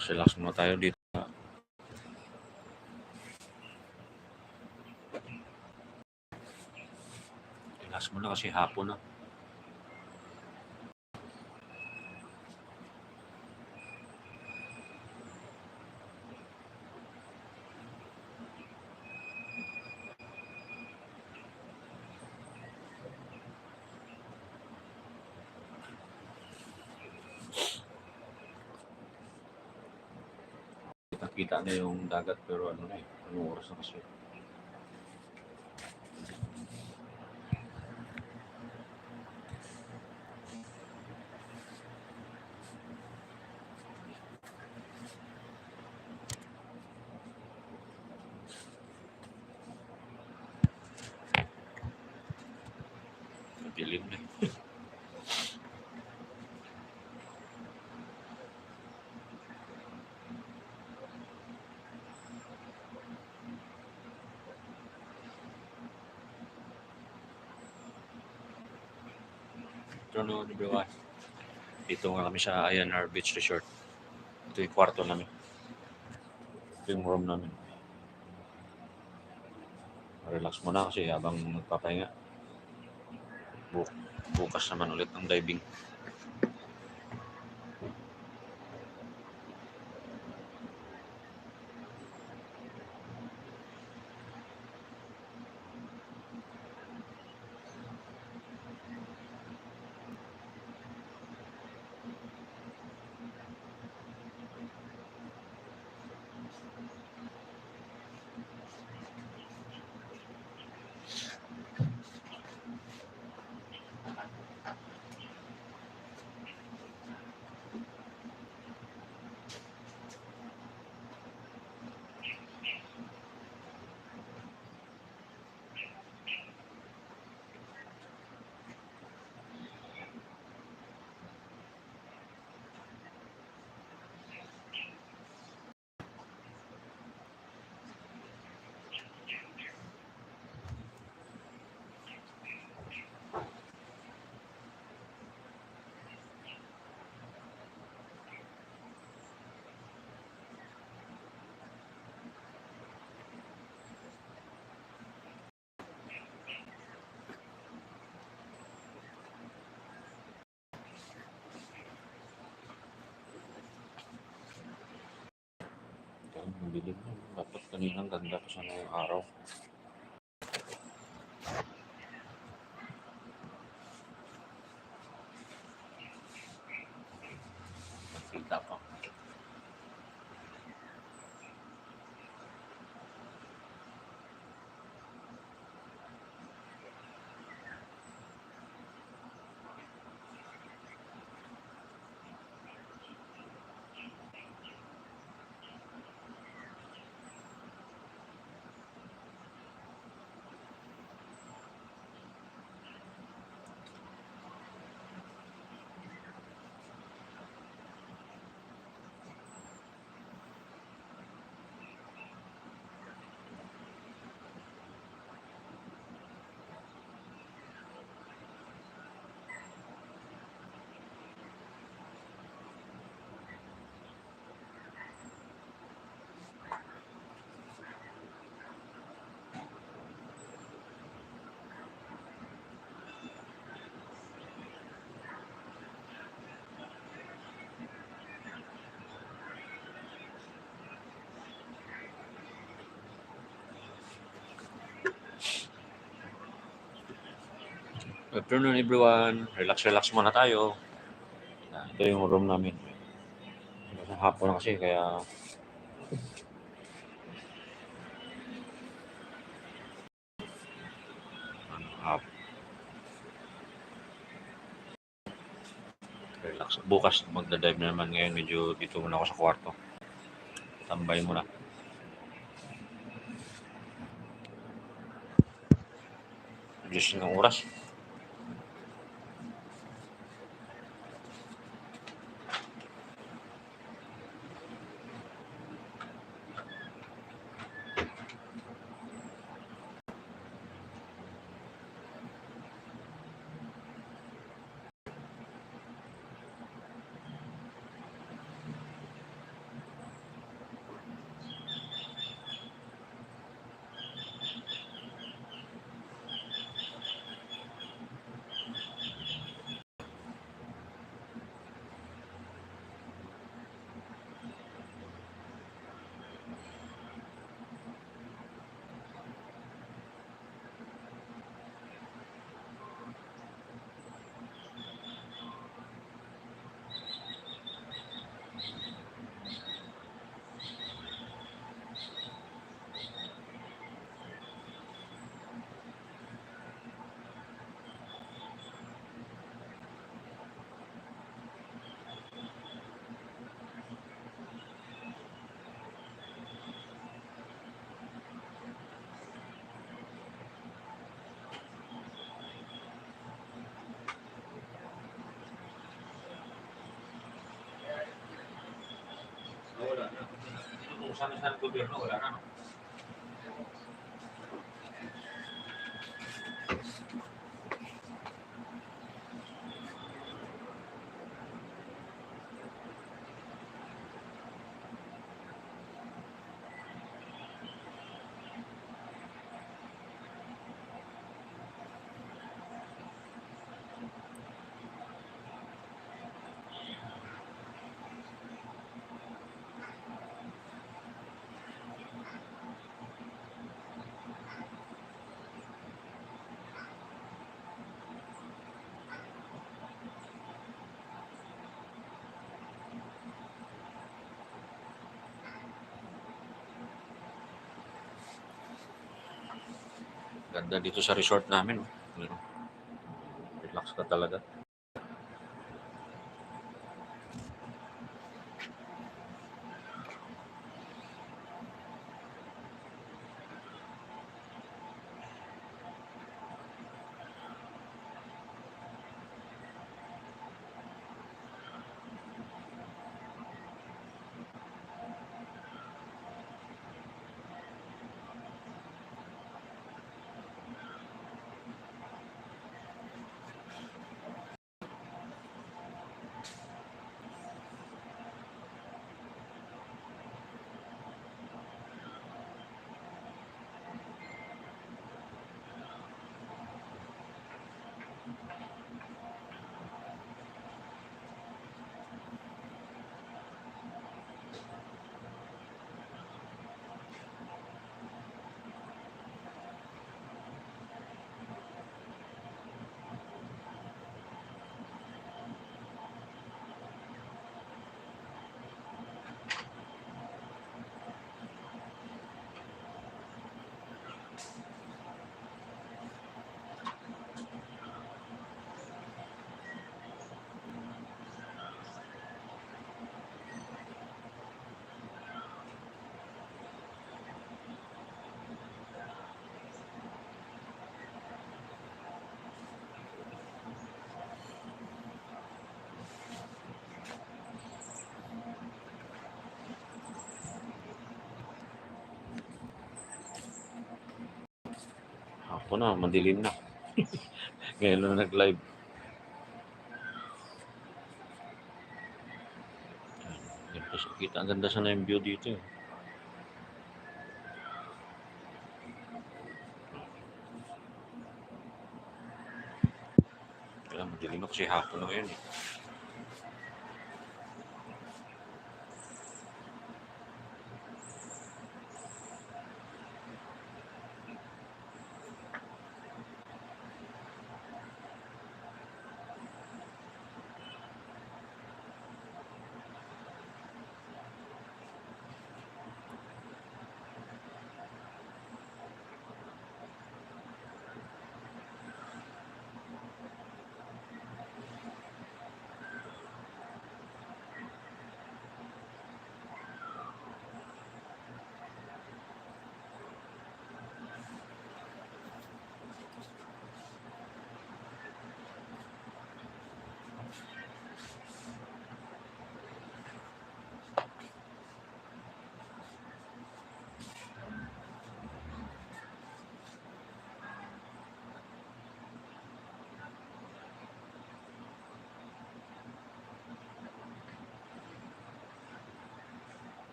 Relax muna tayo dito. Relax muna kasi hapon na. Kita na yung dagat pero ano na eh. Anong oras na kasi? Dilim na eh. Ano everyone? Dito nga kami sa Aiyanar Beach Resort. Ito yung kwarto namin. Ito yung room namin. Relax muna kasi habang nagpapahinga. Bukas naman ulit ng diving. Ang dilim na. Dapat kaninang ganda pa sa ngayong araw. Kita pa. Good afternoon everyone. Relax muna tayo. Ito yung room namin. Hapon na kasi kaya relax. Bukas magda-dive na naman ngayon. Medyo dito muna ako sa kwarto. Tambay muna. Diyos ng oras. Wala na. Kung saan-saan ang gobyerno, wala na. Ganda dito sa resort namin. Relax ka talaga. Ako na, madilim na. Ngayon na nag-live. Kita, ang ganda sana yung view dito. Kaya madilim na kasi hapon na ngayon.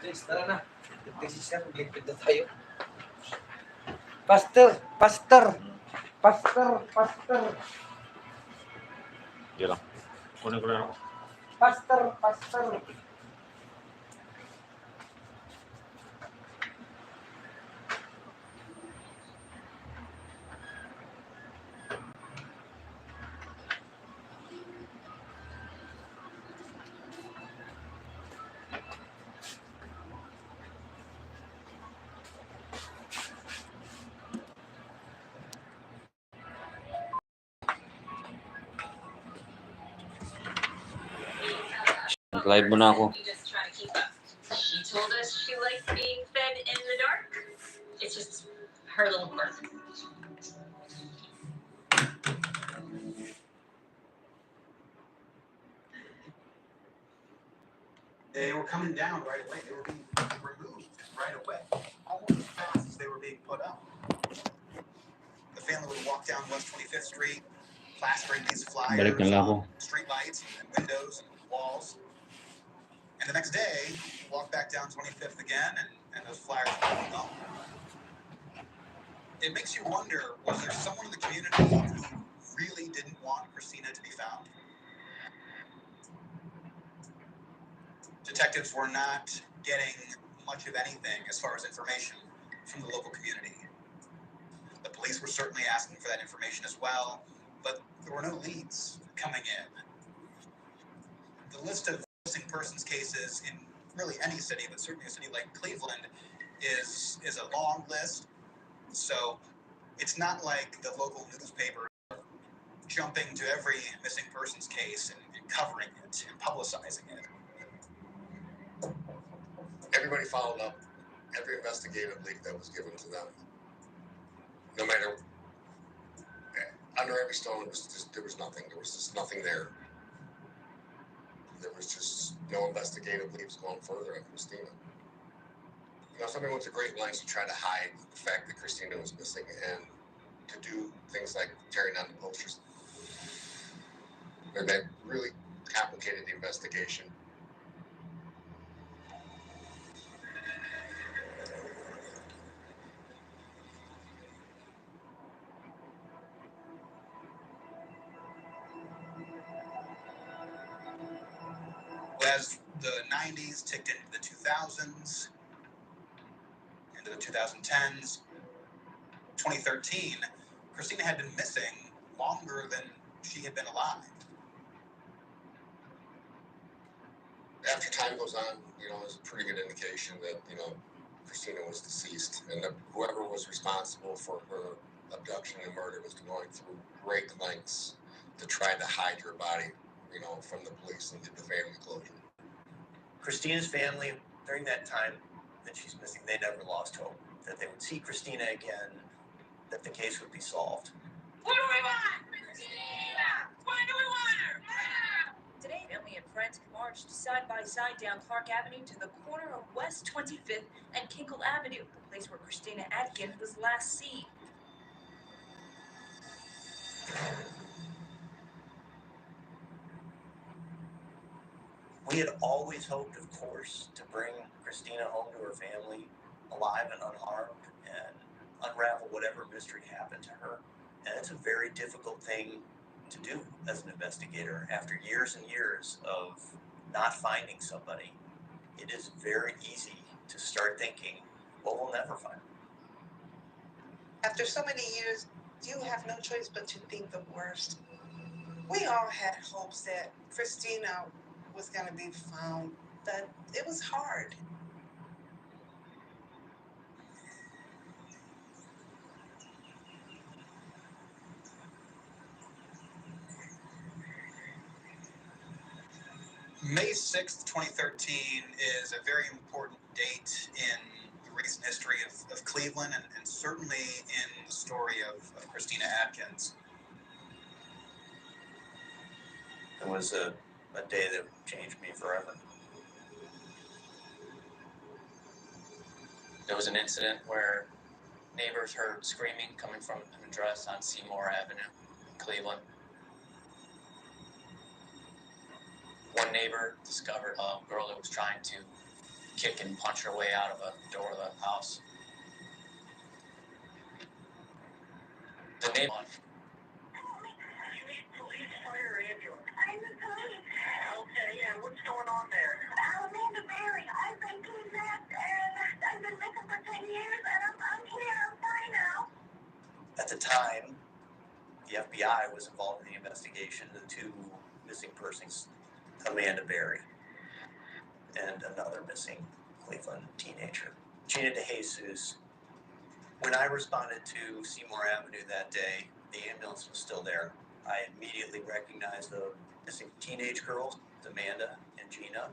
Please, tara na. This is ligpid na tayo. Pastor! Pastor! Pastor! Pastor! Hindi lang. Kunin ko lang ako. Pastor! Pastor! Live mo na ako. She told us she likes being fed in the dark. It's just her little quirk. They were coming down right away. They were being removed right away, almost as fast as they were being put up. The family would walk down West 25th Street, plastering these flyers Balik na lang ako. on street lights and windows and walls. And the next day, walk back down 25th again, and those flyers were gone. It makes you wonder, was there someone in the community who really didn't want Christina to be found? Detectives were not getting much of anything as far as information from the local community. The police were certainly asking for that information as well, but there were no leads coming in. The list of missing persons cases in really any city, but certainly a city like Cleveland, is a long list. So it's not like the local newspaper jumping to every missing persons case and covering it and publicizing it. Everybody followed up every investigative lead that was given to them. No matter, under every stone, there was nothing. There was just nothing there. There was just no investigative leads going further on Christina. You know, somebody went to great lengths to try to hide the fact that Christina was missing and to do things like tearing down the posters. And that really complicated the investigation. As the 90s ticked into the 2000s, into the 2010s, 2013, Christina had been missing longer than she had been alive. After time goes on, you know, there's a pretty good indication that, you know, Christina was deceased, and that whoever was responsible for her abduction and murder was going through great lengths to try to hide her body, you know, from the police and get the family closure. Christina's family, during that time that she's missing, they never lost hope that they would see Christina again, that the case would be solved. What do we want? Christina! Why do we want her? Today, family and friends marched side by side down Clark Avenue to the corner of West 25th and Kinkle Avenue, the place where Christina Adkins was last seen. We had always hoped, of course, to bring Christina home to her family alive and unharmed and unravel whatever mystery happened to her. And it's a very difficult thing to do as an investigator. After years and years of not finding somebody, it is very easy to start thinking, well, we'll never find her. After so many years, you have no choice but to think the worst. We all had hopes that Christina was going to be found, but it was hard. May 6th, 2013 is a very important date in the recent history of Cleveland and certainly in the story of Christina Adkins. It was a day that changed me forever. There was an incident where neighbors heard screaming coming from an address on Seymour Avenue in Cleveland. One neighbor discovered a girl that was trying to kick and punch her way out of a door of the house. The name on. Okay, and what's going on there? Amanda Berry, I've been kidnapped and I've been missing for 10 years and I'm here, I'm fine now. At the time, the FBI was involved in the investigation of the two missing persons, Amanda Berry and another missing Cleveland teenager, Gina DeJesus. When I responded to Seymour Avenue that day, the ambulance was still there. I immediately recognized the missing teenage girls, Amanda and Gina,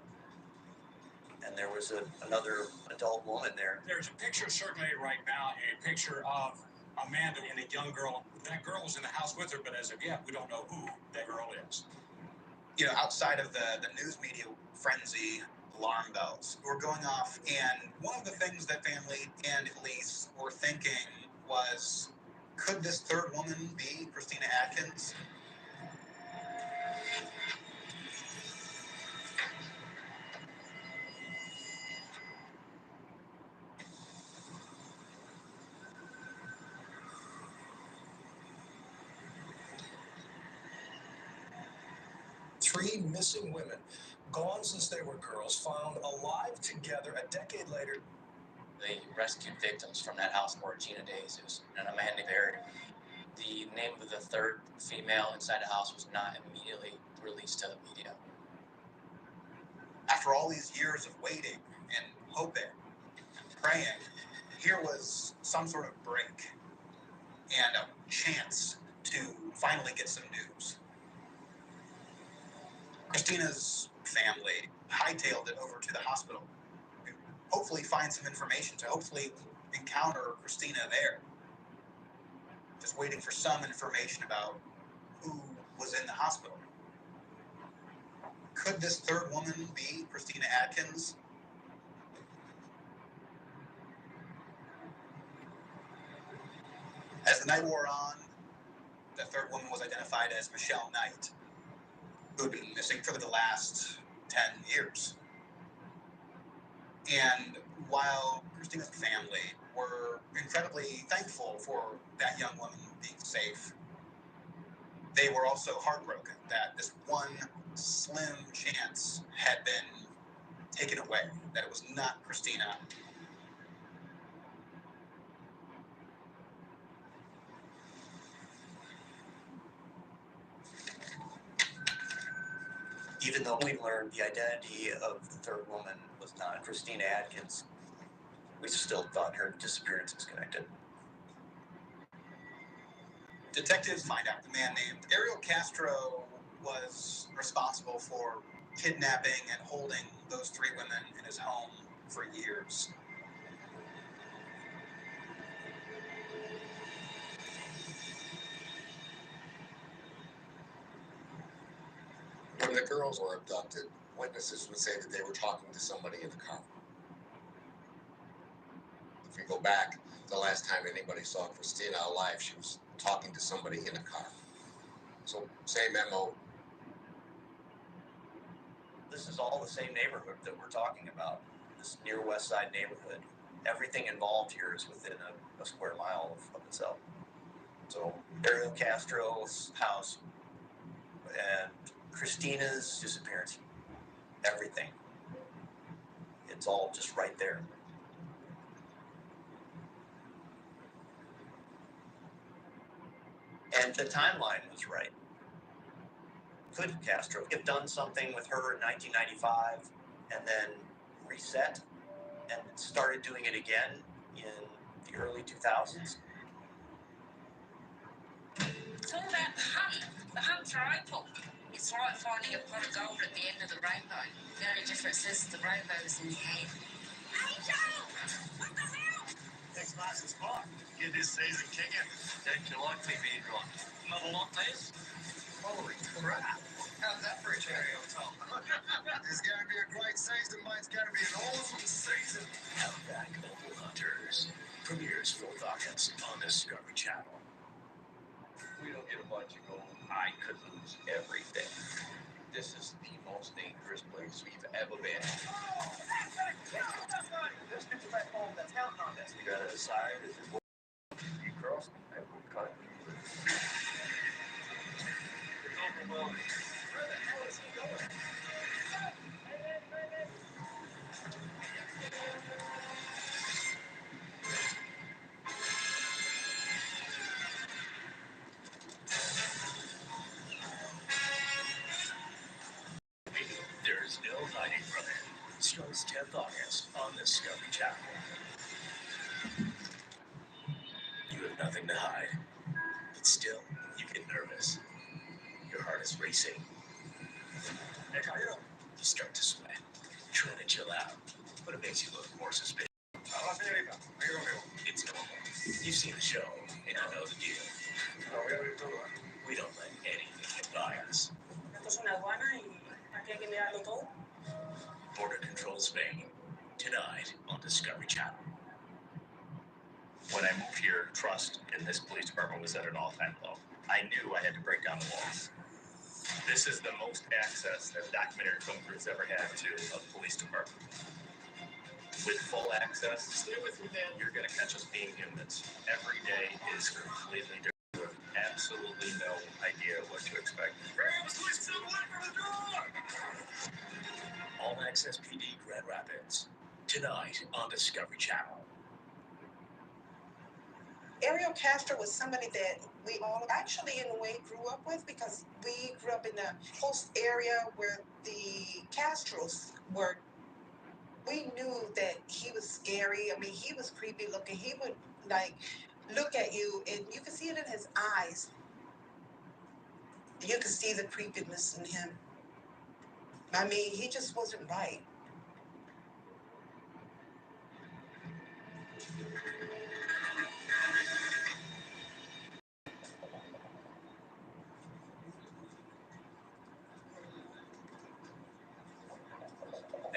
and there was another adult woman there. There's a picture circulating right now, a picture of Amanda and a young girl. That girl was in the house with her, but as of yet, we don't know who that girl is. You know, outside of the news media frenzy, alarm bells were going off, and one of the things that family and police were thinking was, could this third woman be Christina Atkins? Three missing women, gone since they were girls, found alive together a decade later. The rescued victims from that house were Gina DeJesus and Amanda Berry. The name of the third female inside the house was not immediately released to the media. After all these years of waiting and hoping, praying, here was some sort of break and a chance to finally get some news. Christina's family hightailed it over to the hospital to hopefully find some information, to hopefully encounter Christina there. Just waiting for some information about who was in the hospital. Could this third woman be Christina Atkins? As the night wore on, the third woman was identified as Michelle Knight, who had been missing for the last 10 years. And while Christina's family were incredibly thankful for that young woman being safe, they were also heartbroken that this one slim chance had been taken away, that it was not Christina. Even though we learned the identity of the third woman was not Christina Atkins, we still thought her disappearance was connected. Detectives find out the man named Ariel Castro was responsible for kidnapping and holding those three women in his home for years. When the girls were abducted, witnesses would say that they were talking to somebody in the car. If we go back, the last time anybody saw Christina alive, she was talking to somebody in a car. So, same MO. This is all the same neighborhood that we're talking about, this near West Side neighborhood. Everything involved here is within a square mile of itself. So Ariel Castro's house and Christina's disappearance, everything. It's all just right there. And the timeline was right. Could Castro have done something with her in 1995 and then reset and started doing it again in the early 2000s? It's all about the hunt's rifle. It's like finding a pot of gold at the end of the rainbow. The only difference is the rainbow is in your head. Hey, Joe! What the hell? Next class is fun. Get this season kicking. Don't you like me being drunk? Not a lot, Liz. Holy crap. How's that for a cherry on top? It's going to be a great season, mate. It's going to be an awesome season. Outback Mobile Hunters premieres 4th August on Discovery Channel. We don't get a bunch of gold. I could lose everything. This is the most dangerous place we've ever been. 10th August on Discovery Channel. You have nothing to hide, but still, you get nervous. Your heart is racing. You start to sweat, trying to chill out, but it makes you look more suspicious. It's normal. You've seen the show, and you know the deal. We don't let anything get by us. Esto es una aduana y aquí hay que mirarlo todo. Border Control Spain, tonight on Discovery Channel. When I moved here, trust in this police department was at an all-time low. I knew I had to break down the walls. This is the most access that a documentary film crew's ever had to a police department. With full access, stay with me, man. You're going to catch us being humans. Every day is completely different. You have absolutely no idea what to expect. All Access PD Grand Rapids, tonight on Discovery Channel. Ariel Castro was somebody that we all actually, in a way, grew up with because we grew up in the host area where the Castros were. We knew that he was scary. I mean, he was creepy looking. He would, like, look at you, and you could see it in his eyes. You could see the creepiness in him. I mean, he just wasn't right.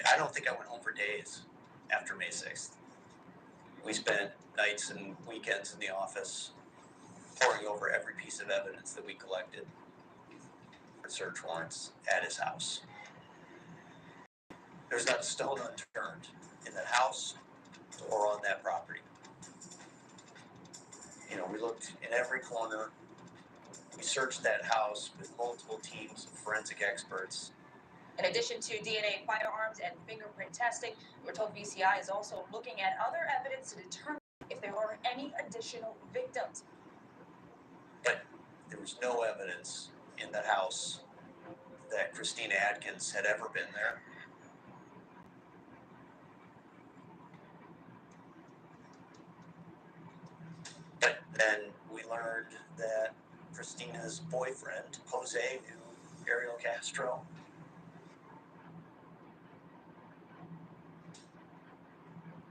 I don't think I went home for days after May 6th. We spent nights and weekends in the office poring over every piece of evidence that we collected for search warrants at his house. There's not a stone unturned in that house or on that property. You know, we looked in every corner. We searched that house with multiple teams of forensic experts. In addition to DNA, firearms, and fingerprint testing, we're told BCI is also looking at other evidence to determine if there are any additional victims. But there was no evidence in the house that Christina Atkins had ever been there. But then we learned that Christina's boyfriend, Jose, knew Ariel Castro.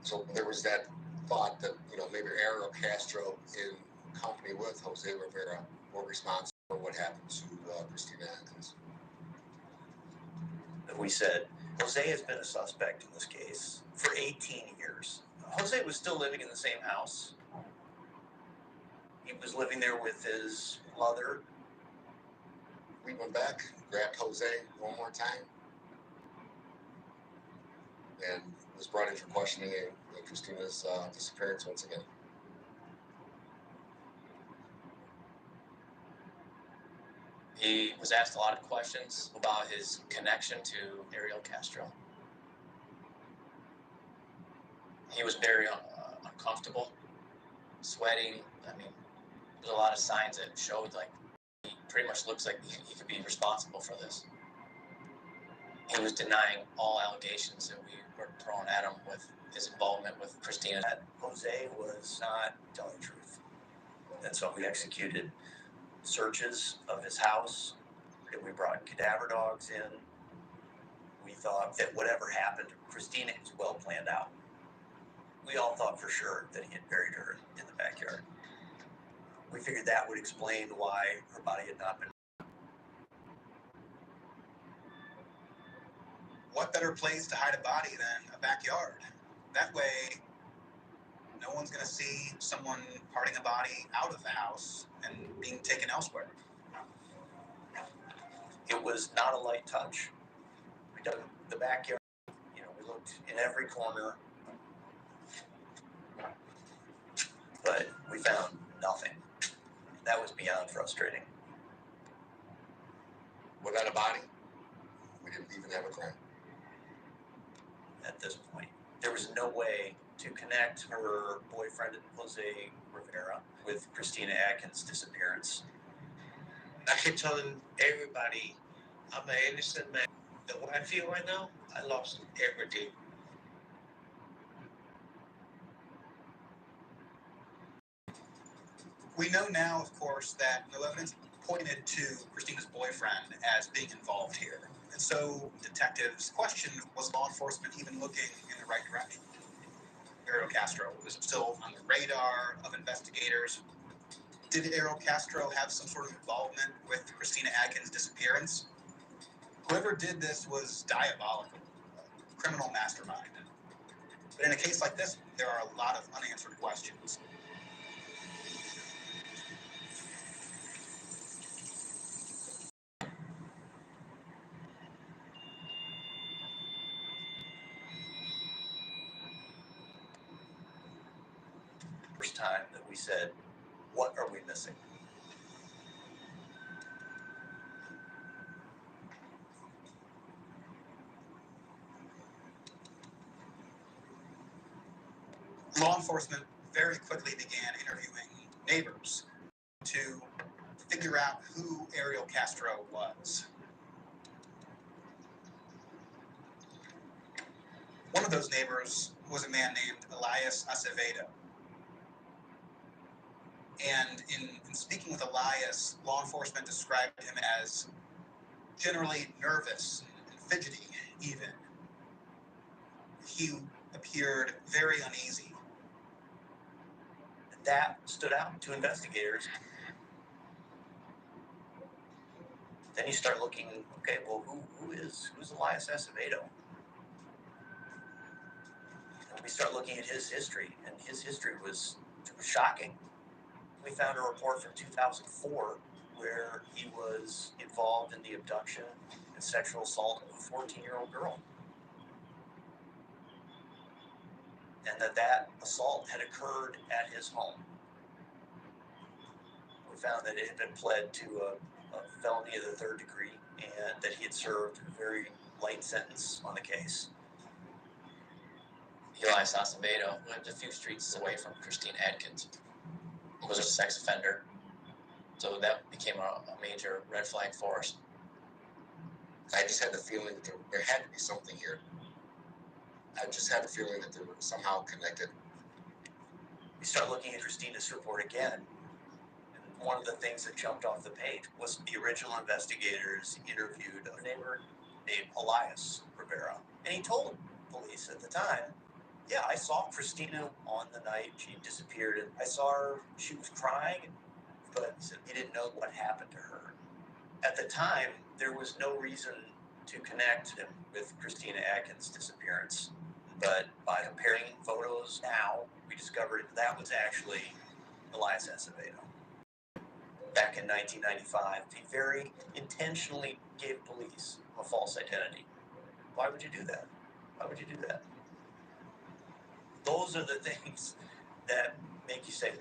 So there was that thought that, maybe Ariel Castro in company with Jose Rivera were responsible for what happened to Christina Atkins. We said, Jose has been a suspect in this case for 18 years. Jose was still living in the same house. He was living there with his mother. We went back, grabbed Jose one more time, and was brought in for questioning in Christina's disappearance once again. He was asked a lot of questions about his connection to Ariel Castro. He was very uncomfortable, sweating. I mean, there's a lot of signs that showed like he pretty much looks like he could be responsible for this. He was denying all allegations that we were throwing at him with his involvement with Christina. That Jose was not telling the truth. And so we executed searches of his house, and we brought cadaver dogs in. We thought that whatever happened to Christina was well planned out. We all thought for sure that he had buried her in the backyard. We figured that would explain why her body had not been. What better place to hide a body than a backyard? That way, no one's going to see someone parting a body out of the house and being taken elsewhere. It was not a light touch. We dug the backyard. We looked in every corner, but we found nothing. That was beyond frustrating. Without a body, we didn't even have a crime. At this point, there was no way to connect her boyfriend, Jose Rivera, with Christina Atkins' disappearance. I keep telling everybody I'm an innocent man. The way I feel right now, I lost everything. We know now, of course, that no evidence pointed to Christina's boyfriend as being involved here. And so detectives questioned, was law enforcement even looking in the right direction? Ariel Castro was still on the radar of investigators. Did Ariel Castro have some sort of involvement with Christina Adkins' disappearance? Whoever did this was diabolical, a criminal mastermind. But in a case like this, there are a lot of unanswered questions. First time that we said, what are we missing? Law enforcement very quickly began interviewing neighbors to figure out who Ariel Castro was. One of those neighbors was a man named Elias Acevedo. And in speaking with Elias, law enforcement described him as generally nervous and fidgety, even. He appeared very uneasy. That stood out to investigators. Then you start looking, okay, well, who's Elias Acevedo? And we start looking at his history, and his history was shocking. We found a report from 2004 where he was involved in the abduction and sexual assault of a 14-year-old girl. And that assault had occurred at his home. We found that it had been pled to a felony of the third degree and that he had served a very light sentence on the case. Elias Acevedo lived a few streets away from Christine Adkins. He was a sex offender, so that became a major red flag for us. I just had the feeling that there had to be something here. I just had the feeling that they were somehow connected. We start looking at Christina's report again. And one of the things that jumped off the page was the original investigators interviewed a neighbor named Elias Rivera. And he told police at the time, yeah, I saw Christina on the night she disappeared, and I saw her, she was crying, but he said he didn't know what happened to her. At the time, there was no reason to connect him with Christina Adkins' disappearance. But by comparing photos now, we discovered that was actually Elias Acevedo. Back in 1995, he very intentionally gave police a false identity. Why would you do that? Why would you do that? Those are the things that make you say,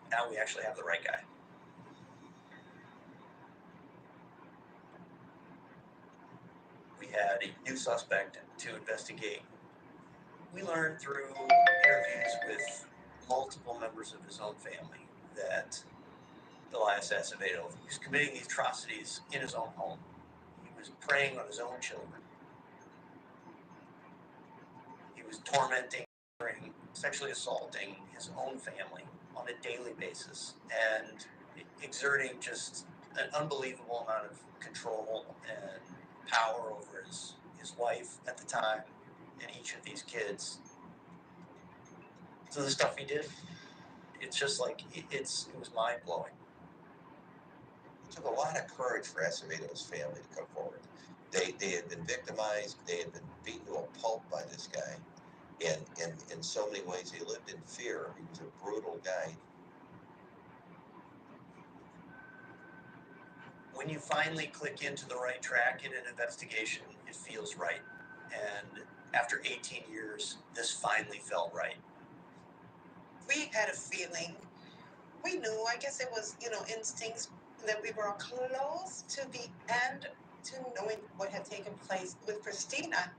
now we actually have the right guy. We had a new suspect to investigate. We learned through interviews with multiple members of his own family that Elias Acevedo was committing these atrocities in his own home. He was preying on his own children. He was tormenting, sexually assaulting his own family on a daily basis and exerting just an unbelievable amount of control and power over his wife at the time and each of these kids. So the stuff he did, it's just like, it was mind-blowing. It took a lot of courage for Acevedo's family to come forward. They had been victimized, they had been beaten to a pulp by this guy. And in so many ways, they lived in fear. He was a brutal guy. When you finally click into the right track in an investigation, it feels right. And after 18 years, this finally felt right. We had a feeling. We knew, I guess it was, instincts, that we were close to the end, to knowing what had taken place with Christina.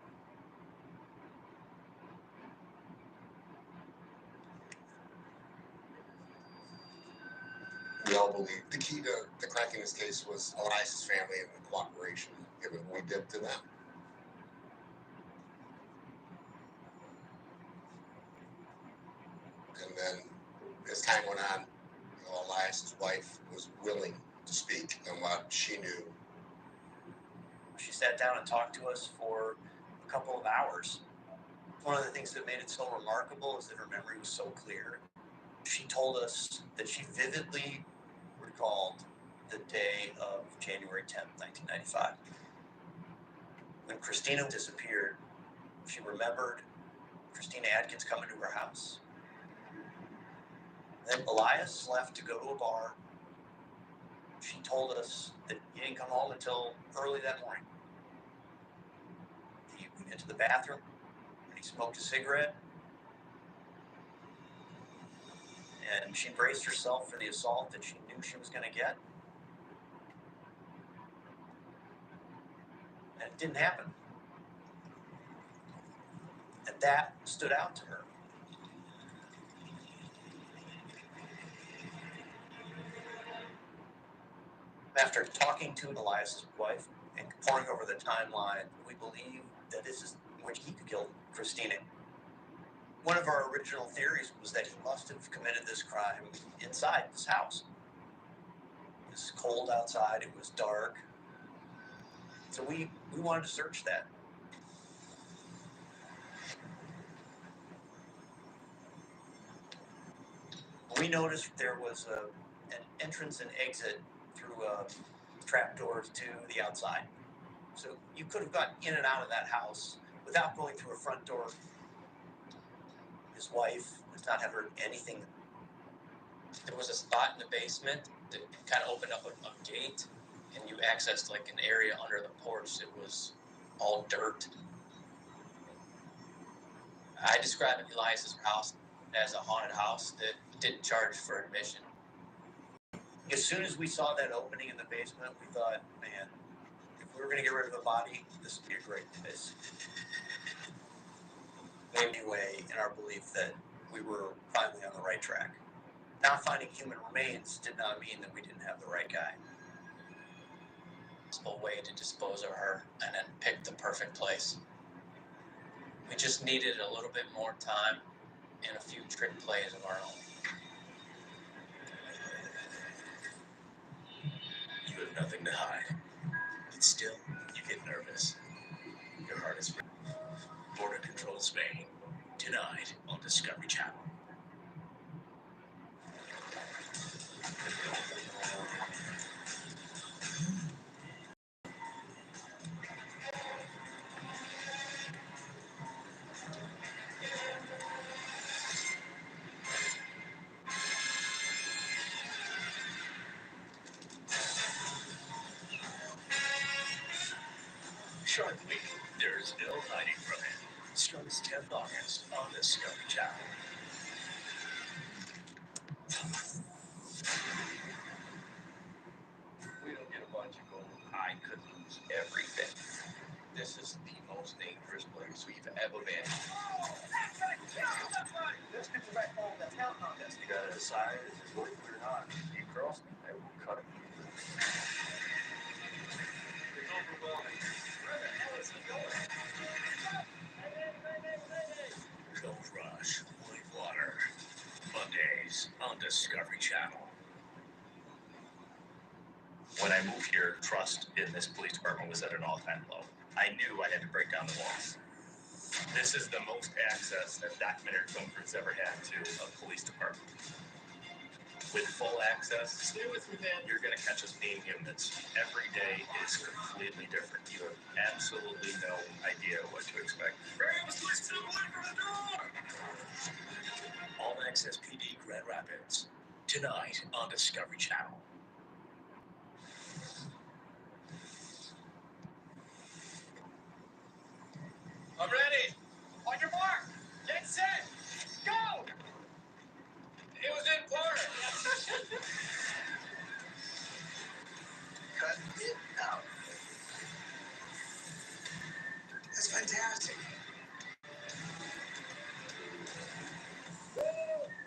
We all believe the key to cracking this case was Elias' family and the cooperation given what we did to them. And then as time went on, Elias's wife was willing to speak on what she knew. She sat down and talked to us for a couple of hours. One of the things that made it so remarkable is that her memory was so clear. She told us that she vividly recalled the day of January 10th, 1995. When Christina disappeared, she remembered Christina Adkins coming to her house. Then Elias left to go to a bar. She told us that he didn't come home until early that morning. He went into the bathroom and he smoked a cigarette. And she braced herself for the assault that she knew she was going to get. And it didn't happen. And that stood out to her. After talking to Elias's wife and poring over the timeline, we believe that this is when he killed Christina. One of our original theories was that he must have committed this crime inside this house. It was cold outside, it was dark. So we wanted to search that. We noticed there was an entrance and exit through trapdoors to the outside. So you could have gotten in and out of that house without going through a front door. His wife does not have heard anything. There was a spot in the basement that kind of opened up a gate, and you accessed like an area under the porch that was all dirt. I describe Elias's house as a haunted house that didn't charge for admission. As soon as we saw that opening in the basement, we thought, man, if we were going to get rid of a body, this would be a great place. Anyway, in our belief that we were finally on the right track. Not finding human remains did not mean that we didn't have the right guy. A way to dispose of her and then pick the perfect place. We just needed a little bit more time and a few trick plays of our own. You have nothing to hide, but still, you get nervous. Your heart is ready. Border Control Spain, tonight on Discovery Channel. Shark Week, there's no hiding from it. Starts 10th August on Discovery Channel. We don't get a bunch of gold. I could lose everything. This is the most dangerous place we've ever been. Let's get you back home. That's how contest. You gotta decide if it's worth it or not. You cross me, I will cut it. It's overwhelming. Where the hell is he going? Gold Rush, Whitewater. Mondays on Discovery Channel. When I moved here, trust in this police department was at an all-time low. I knew I had to break down the walls. This is the most access that documentary film crews ever had to a police department. With full access, stay with me, man. You're going to catch us being humans. Every day is completely different. You have absolutely no idea what to expect. All Access PD Grand Rapids. Tonight on Discovery Channel. I'm ready. On your mark. Get set. Go. It was in part. Cut it out. That's fantastic.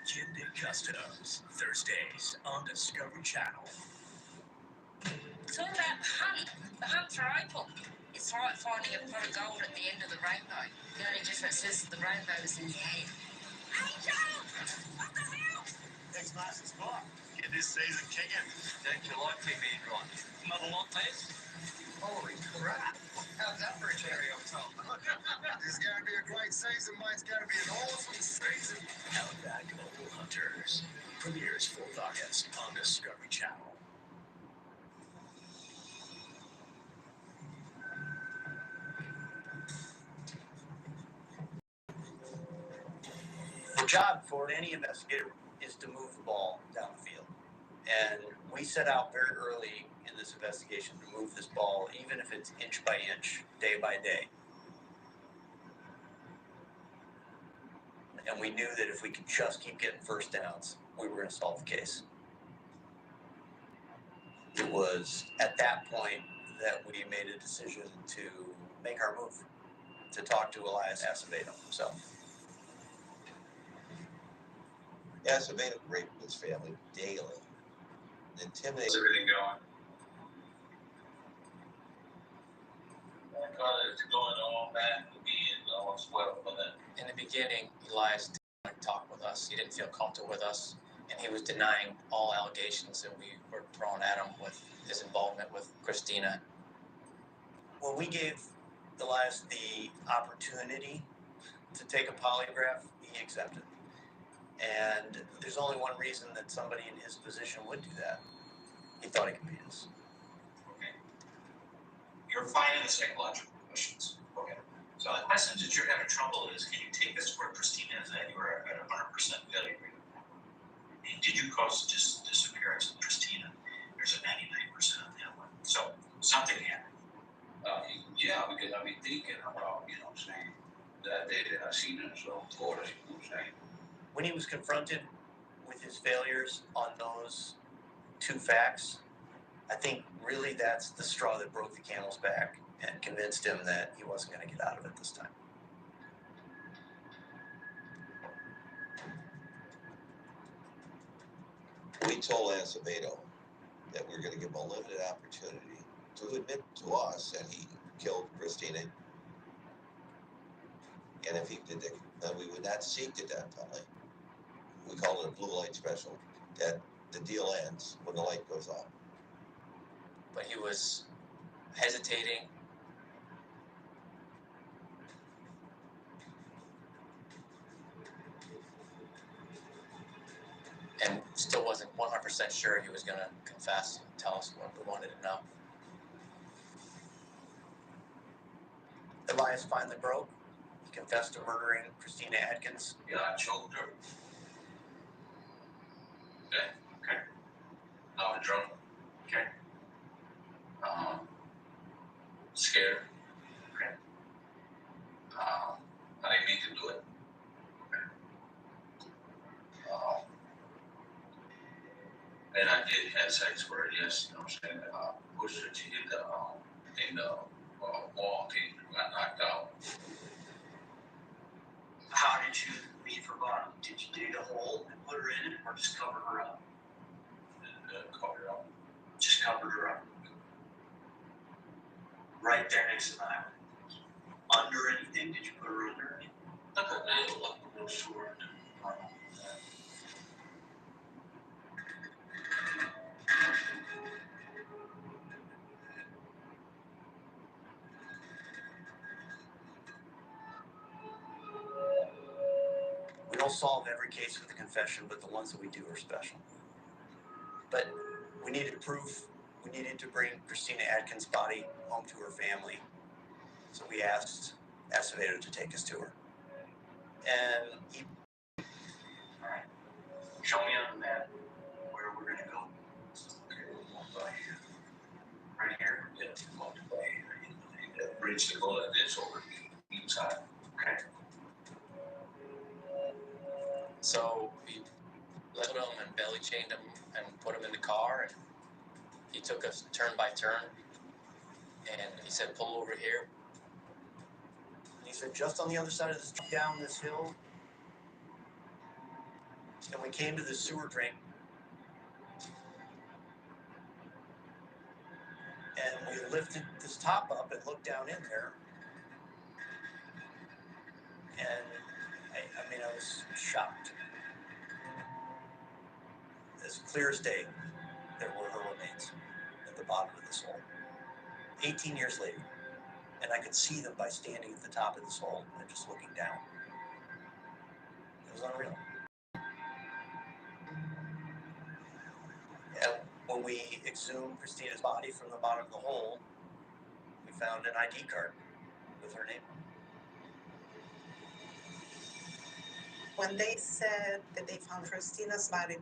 Kid Customs. Thursdays on Discovery Channel. It's all about the hunt. The hunt for opal. It's like finding a pot of gold at the end of the rainbow. The only difference is the rainbow is in your head. Angel! What the hell? Next class is gone. Get Get this season kicking. Don't you like me being right? Another lot, please. Holy crap. How's that for a cherry on top? This is going to be a great season, mate. It's going to be an awesome season. Outback Mobile Hunters premieres 4th August on Discovery Channel. The job for any investigator is to move the ball down the field. And we set out very early in this investigation to move this ball, even if it's inch by inch, day by day. And we knew that if we could just keep getting first downs, we were going to solve the case. It was at that point that we made a decision to make our move, to talk to Elias Acevedo himself. Acevedo raped his family daily. Intimidating. How's everything going? It's going on back to being all's well for that. In the beginning, Elias didn't want to talk with us. He didn't feel comfortable with us, and he was denying all allegations that we were throwing at him with his involvement with Christina. When we gave Elias the opportunity to take a polygraph, he accepted. And there's only one reason that somebody in his position would do that. He thought he could beat us. Okay. You're finding the psychological questions. Okay. So the questions that you're having trouble is, can you take us where Christina is at? You were at 100% failure rate. And did you cause disappearance of Christina? There's a 99% on that one. So something happened. Yeah, because I be thinking about, you know what I'm saying, that day that I seen her, so of course, you know what I'm saying. When he was confronted with his failures on those two facts, I think really that's the straw that broke the camel's back and convinced him that he wasn't going to get out of it this time. We told Acevedo that we were going to give him a limited opportunity to admit to us that he killed Christina. And if he did, then we would not seek the death penalty. We call it a blue light special. That the deal ends when the light goes off. But he was hesitating. And still wasn't 100% sure he was going to confess and tell us what we wanted to know. Elias finally broke. He confessed to murdering Christina Atkins. Yeah, I choked her. Okay. I was drunk. Okay. Scared. Okay. I didn't mean to do it. And I did have sex with her, yes, you know what I'm saying? Pushed her to hit the wall, okay, got knocked out. How did you leave her body? Did you dig a hole and put her in it, or just cover her up? Covered her up. Just covered her up. Right there next to the island. Under anything? Did you put her under anything? Like a little short. We don't solve every case with a confession, but the ones that we do are special. But we needed proof. We needed to bring Christina Atkins' body home to her family. So we asked Acevedo to take us to her. And he... All right. Show me on the map where we're going to go. Okay, we're going by here. Right here? Yeah, we're going by here. That bridge to go like this over each side. Okay. So we lifted him and belly chained him and put him in the car, and he took us turn by turn, and he said, pull over here. And he said, just on the other side of this, down this hill. And we came to the sewer drain. And we lifted this top up and looked down in there. And I mean, I was shocked. as clear as day, there were her remains at the bottom of this hole. 18 years later, and I could see them by standing at the top of this hole and just looking down. It was unreal. And when we exhumed Christina's body from the bottom of the hole, we found an ID card with her name. When they said that they found Christina's body,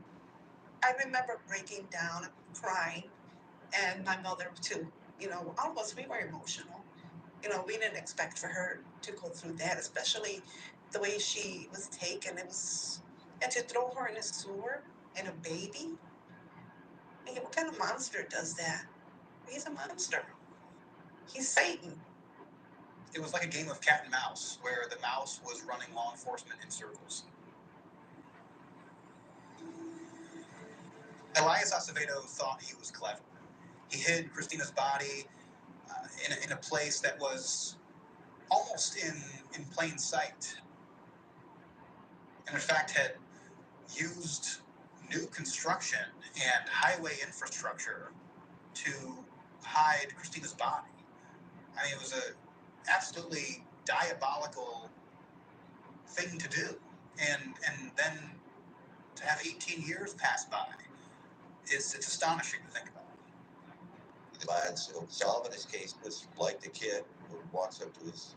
I remember breaking down, crying, and my mother too. You know, all of us, we were emotional. You know, we didn't expect for her to go through that, especially the way she was taken. And to throw her in a sewer and a baby. I mean, what kind of monster does that? He's a monster. He's Satan. It was like a game of cat and mouse, where the mouse was running law enforcement in circles. Elias Acevedo thought he was clever. He hid Christina's body in a place that was almost in plain sight. And in fact had used new construction and highway infrastructure to hide Christina's body. I mean, it was an absolutely diabolical thing to do. And then to have 18 years pass by, it's astonishing to think about. Solving his case was like the kid who walks up to his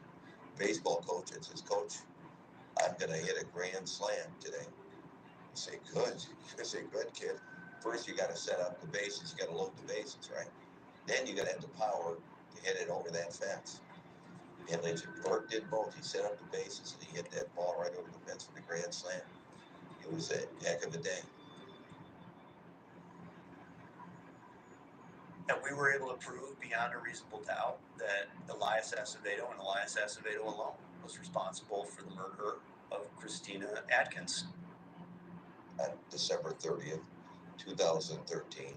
baseball coach and says, "Coach, I'm going to hit a grand slam today." You say, "Good." You say, "Good, kid. First, you got to set up the bases. You got to load the bases, right? Then you got to have the power to hit it over that fence." And Burke did both. He set up the bases and he hit that ball right over the fence for the grand slam. It was a heck of a day. And we were able to prove beyond a reasonable doubt that Elias Acevedo and Elias Acevedo alone was responsible for the murder of Christina Atkins. On December 30th, 2013,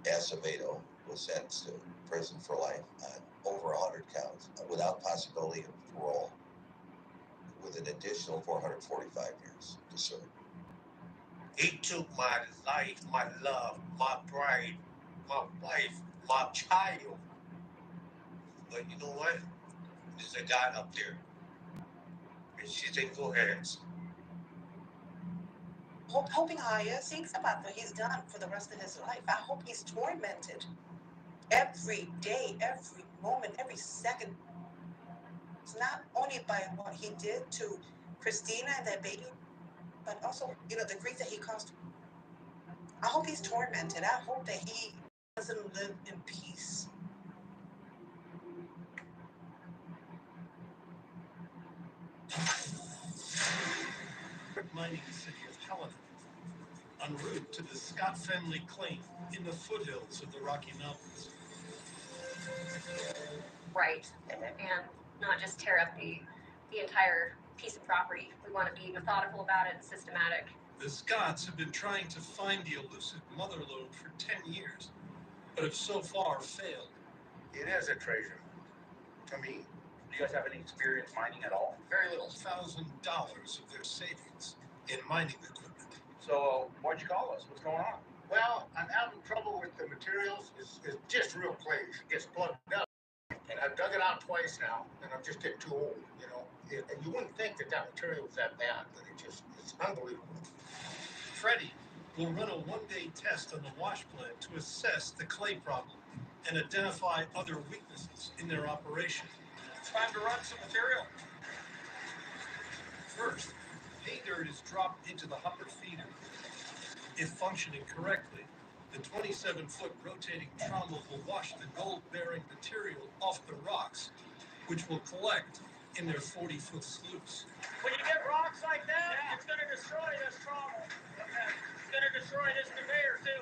Acevedo was sentenced to prison for life on over 100 counts without possibility of parole, with an additional 445 years to serve. He took my life, my love, my pride, my wife, my child. But you know what? There's a God up there. And she's in good hands. Hoping Elias thinks about what he's done for the rest of his life. I hope he's tormented every day, every moment, every second. It's not only by what he did to Christina and that baby, but also, you know, the grief that he caused. I hope he's tormented. I hope that he doesn't live in peace. Mining city of Helena, en route to the Scott family claim in the foothills of the Rocky Mountains. Right, and not just tear up the entire piece of property. We want to be methodical about it and systematic. The Scotts have been trying to find the elusive mother lode for 10 years, but have so far failed. It is a treasure. To me. Do you guys have any experience mining at all? Very little. $1,000 of their savings in mining equipment. So, why'd you call us? What's going on? Well, I'm having trouble with the materials. It's just real clay. It gets plugged up. And I've dug it out twice now, and I'm just getting too old, you know. And you wouldn't think that material was that bad, but it's unbelievable. Freddie will run a one-day test on the wash plant to assess the clay problem and identify other weaknesses in their operation. It's time to run some material. First, pay dirt is dropped into the hopper feeder. If functioning correctly, the 27-foot rotating trommel will wash the gold-bearing material off the rocks, which will collect in their 40-foot sluice. When you get rocks like that, it's going to destroy this trommel. Okay. It's going to destroy this conveyor, too.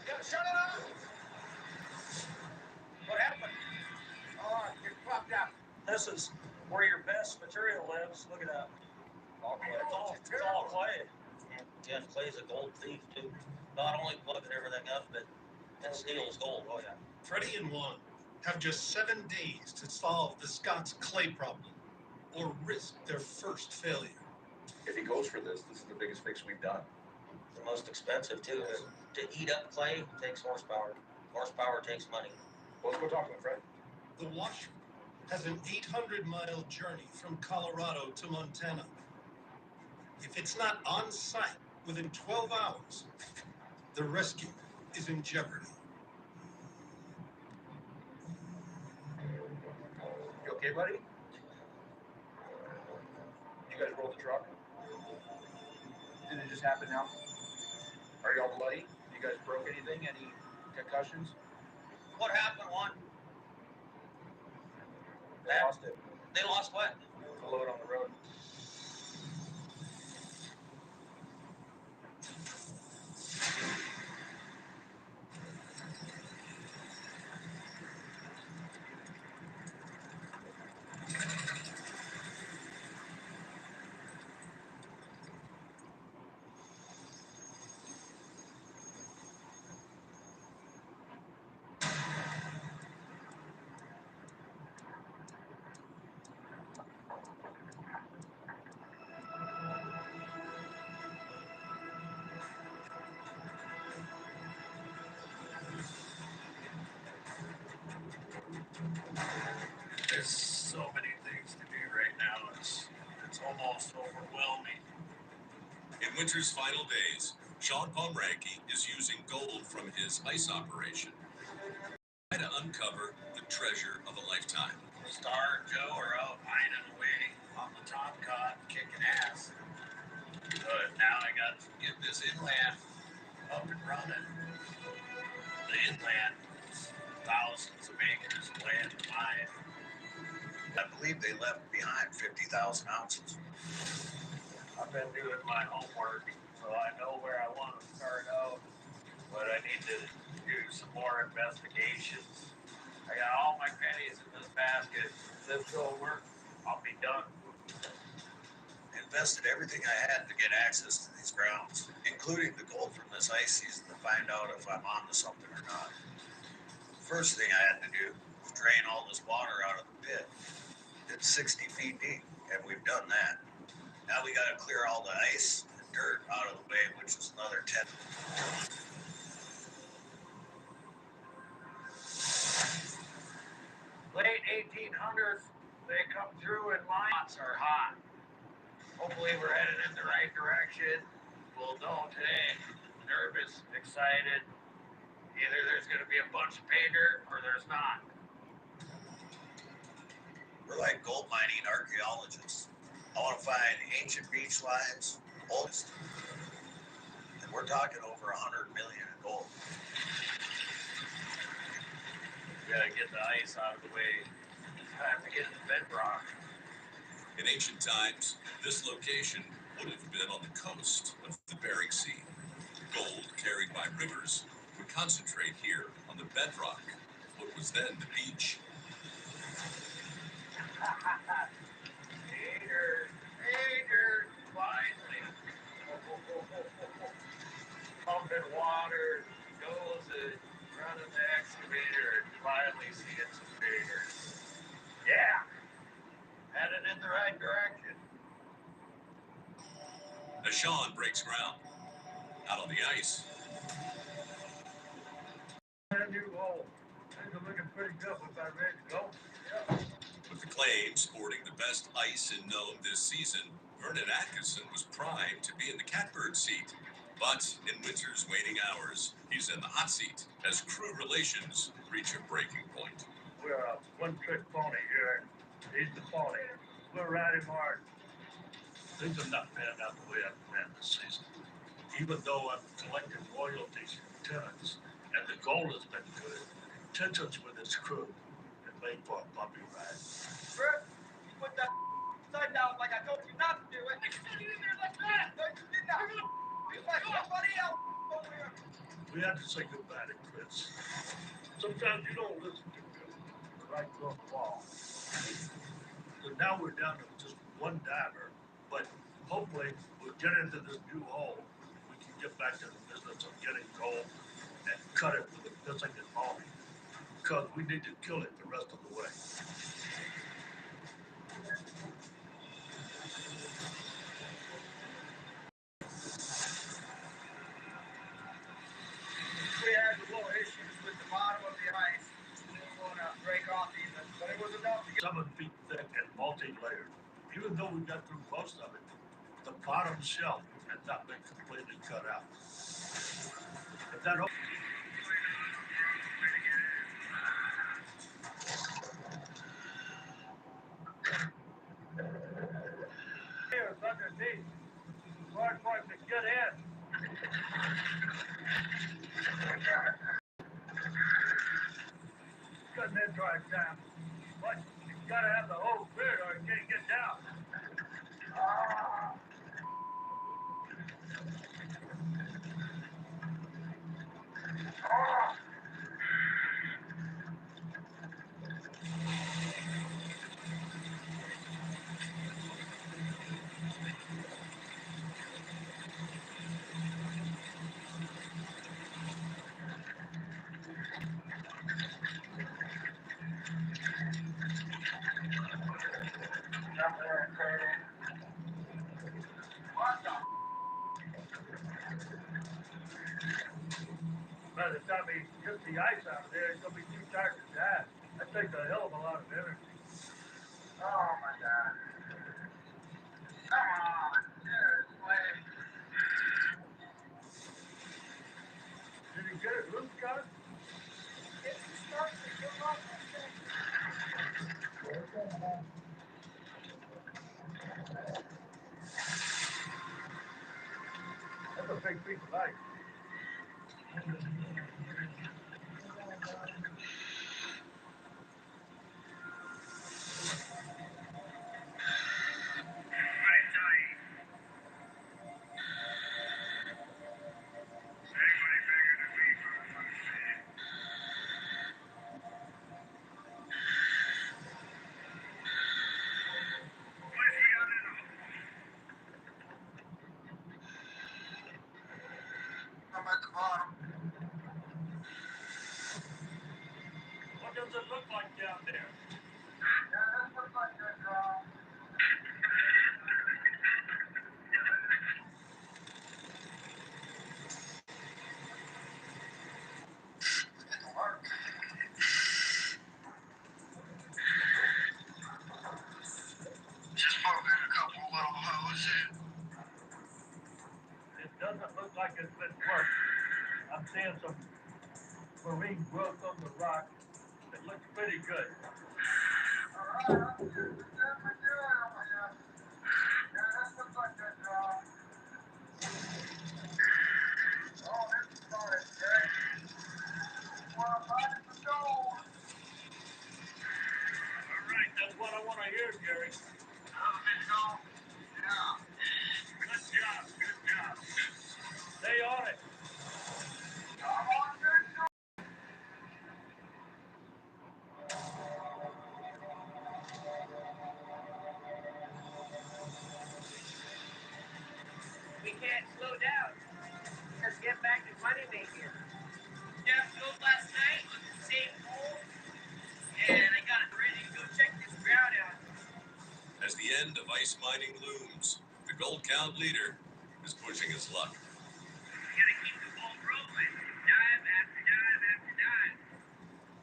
Yeah, shut it off! What happened? Oh, it's fucked up. This is where your best material lives. Look at that. It's all clay. Yeah, clay's a gold thief too. Not only plugging everything up, but it steals gold. Oh yeah. Freddie and Juan have just 7 days to solve the Scots clay problem or risk their first failure. If he goes for this is the biggest fix we've done. The most expensive too. To eat up clay takes horsepower. Horsepower takes money. Let's go talk to him, Fred. The wash has an 800-mile journey from Colorado to Montana. If it's not on site within 12 hours, the rescue is in jeopardy. You okay, buddy? You guys roll the truck? Did it just happen now? Are you all bloody? You guys broke anything? Any concussions? What happened, Juan? They lost it. They lost what? The load on the road. There's so many things to do right now. It's almost overwhelming. In winter's final days, Sean Pomeranke is using gold from his ice operation to uncover the treasure of a lifetime. Star and Joe are out mining away on the top cot, kicking ass. But now I got to get this inland up and running. The inland is thousands of acres of land to mine. I believe they left behind 50,000 ounces. I've been doing my homework, so I know where I want to start out. But I need to do some more investigations. I got all my pennies in this basket. If this don't work, I'll be done. Invested everything I had to get access to these grounds, including the gold from this ice season, to find out if I'm on to something or not. First thing I had to do was drain all this water out of the pit. It's 60 feet deep, and we've done that. Now we got to clear all the ice and dirt out of the way, which is another 10. Late 1800s, they come through and mines are hot. Hopefully we're headed in the right direction. We'll know today. Nervous, excited. Either there's going to be a bunch of pay dirt or there's not. We're like gold mining archaeologists. I want to find ancient beach lines, oldest, and we're talking over 100 million in gold. We gotta get the ice out of the way. It's time to get the bedrock. In ancient times, this location would have been on the coast of the Bering Sea. Gold carried by rivers would concentrate here on the bedrock of what was then the beach. Haters, finally. Pumping water, goes and running the excavator and finally seeing some haters. Yeah, headed in the right direction. As Sean breaks ground, out on the ice, Brand new hole. Things are looking pretty good. Was I ready to go? Yeah. with the claim sporting the best ice in known this season, Vernon Atkinson was primed to be in the catbird seat. But in winter's waning hours, he's in the hot seat as crew relations reach a breaking point. We're a one-trick pony here. He's the pony. We're riding hard. Things have not panned out the way I've planned this season. Even though I've collected royalties from tenants and the gold has been good, tensions with his crew have made for a bumpy ride. Bert, you put that side down like I told you not to do it. I can't in there like that. No, you did not. You're gonna be like somebody else over here. We had to say goodbye to Chris. Sometimes you don't listen to him. The right on the wall. So now we're down to just one diver, but hopefully we'll get into this new hole. We can get back to the business of getting gold and cut it with the pissing and mauling. Because we need to kill it the rest of the way. 7 feet thick and multi-layered. Even though we got through most of it, the bottom shelf had not been completely cut out. If that here is underneath. Hard for it to get in. Cutting in dry time. But you gotta have the whole beard or it can't get down. By the time he gets the ice out of there, he's gonna be too tired to die. That takes a hell of a lot of energy. Oh my God. Come on. Seriously. Did he get it loose, Scott? That's a big piece of ice. I'm at the bottom. What does it look like down there? Yeah, that looks like a just poking a couple little holes in. It doesn't look like it's been worked. I'm seeing some marine growth on the rock. It looks pretty good. Alright, that's what I want to hear, Gary. Good job, good job. Stay on it. We can't slow down. Let's get back to money making. Jeff drove last night on the same hole, and I got it ready to go check this ground out. As the end of ice mining looms, the gold count leader is pushing his luck. We gotta keep the ball rolling. Dive after dive after dive.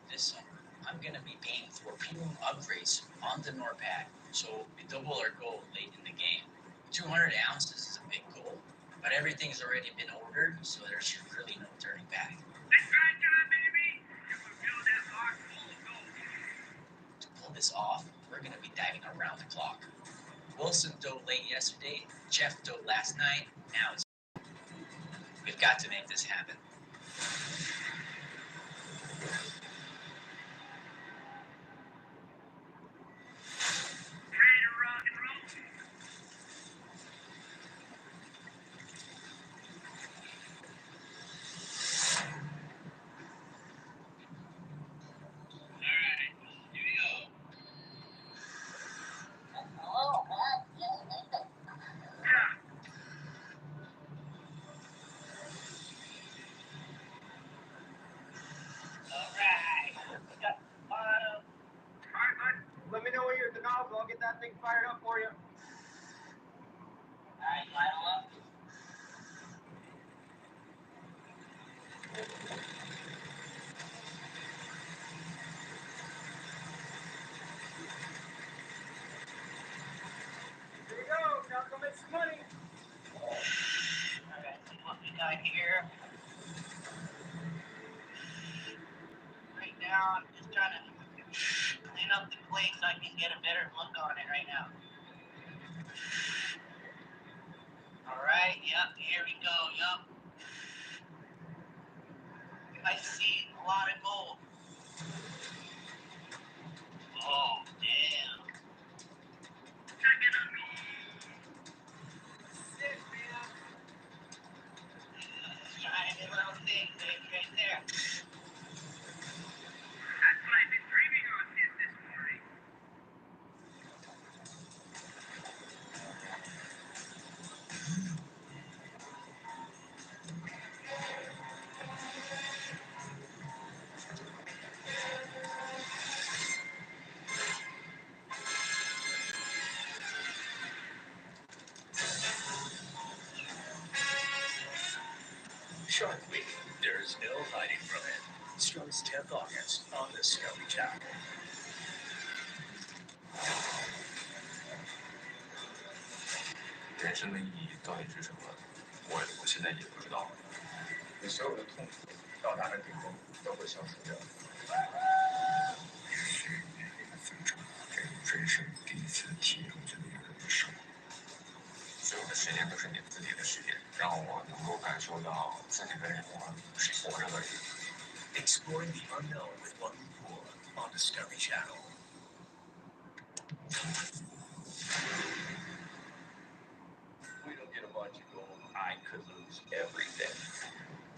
This summer, I'm going to be paying for premium upgrades on the NORPAD, so we double our goal late in the game. 200 ounces is a big goal, but everything's already been ordered, so there's really no turning back. Let's try time, baby. And we'll fill that box full of gold. To pull this off, we're going to be diving around the clock. Wilson dove late yesterday, Jeff dove last night, now it's... We've got to make this happen. Ready to rock and roll. Alright, here we go. Alright, we got the bottom. Alright, bud. Let me know when you're at the nozzle. I'll get that thing fired up for you. Alright, final up. I'm just trying to clean up the plate so I can get a better look on it right now. All right, yep, here we go, yep. I see a lot of gold. Oh, damn. Sick, man. Shiny little thing right there. That's what I've been dreaming of since this morning. Shark Week. There's no hiding from it. Starts 10th August on Discovery Channel. 人生的意义到底是什么？我现在也不知道。你所有的痛苦到达了顶峰都会消失掉。也许年龄的增长给我人生第一次体会着那个不舍。所有的时间都是你自己的时间，让我能够感受到自己的灵魂是活着的人。Exploring the unknown with one pool on Discovery Channel. We don't get a bunch of gold. I could lose everything.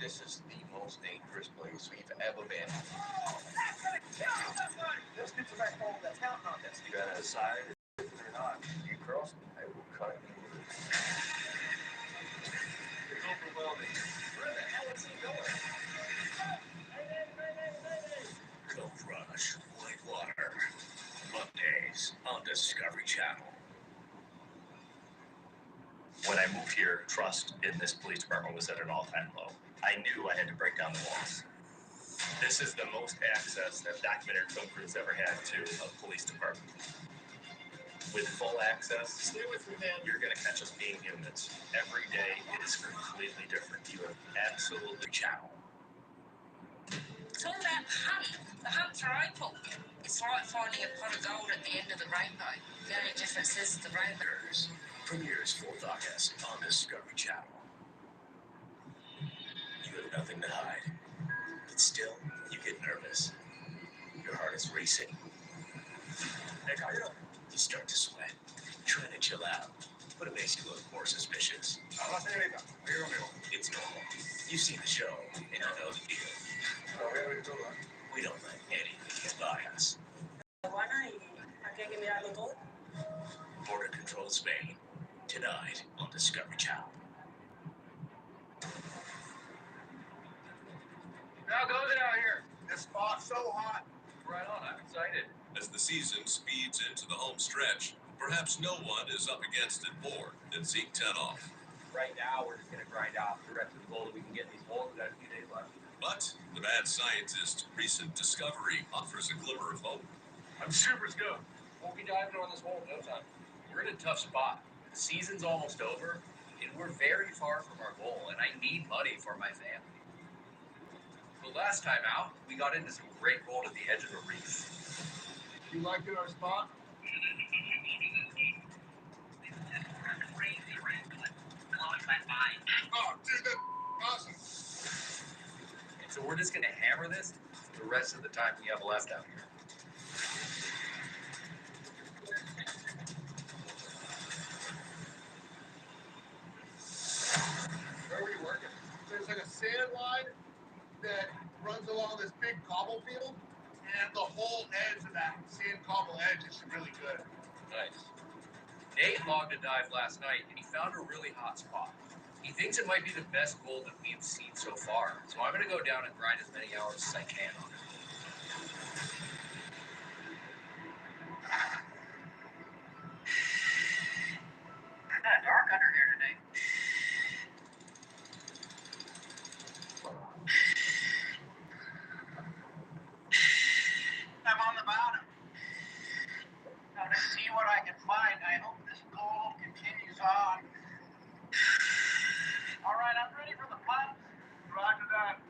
This is the most dangerous place we've ever been. Those kids are back home that's counting on this. You gotta decide if or not. You cross me, I will cut you loose. It's overwhelming. Where the hell is he going? Gold Rush, Whitewater. Mondays on Discovery Channel. When I moved here, trust in this police department was at an all-time low. I knew I had to break down the walls. This is the most access that documentary film crews ever had to a police department. With full access, stay with me, man. You're gonna catch us being humans. Every day is completely different. You have absolutely channel. It's all about the hunt. The hunt for opal. It's like finding a pot of gold at the end of the rainbow. The only difference is the rainbow. Premieres 4th August on Discovery Channel. You have nothing to hide, but still, you get nervous. Your heart is racing. You start to sweat, trying to chill out, but it makes you look more suspicious. It's normal. You've seen the show, and you know the deal. We don't let anything get by us. Border Control Spain, tonight on Discovery Channel. How goes it out here? This spot's so hot. Right on, I'm excited. As the season speeds into the home stretch, perhaps no one is up against it more than Zeke Tenoff. Right now, we're just gonna grind out the rest of the gold that we can get in these holes. We got a few days left. But the mad scientist's recent discovery offers a glimmer of hope. I'm super stoked. We'll be diving on this hole in no time. We're in a tough spot. The season's almost over, and we're very far from our goal, and I need money for my family. The last time out, we got into some great gold at the edge of the reef. You liked our spot? Oh, dude, that's awesome. And so we're just gonna hammer this for the rest of the time we have left out here. Where were you working? There's like a sand line that runs along this big cobble field, and the whole edge of that sand cobble edge is really good. Nice. Nate logged a dive last night, and he found a really hot spot. He thinks it might be the best gold that we've seen so far, so I'm gonna go down and grind as many hours as I can on it. It's kind of dark under here today. I'm on the bottom. Now to see what I can find. I hope this gold continues on. All right, I'm ready for the pump. Roger that.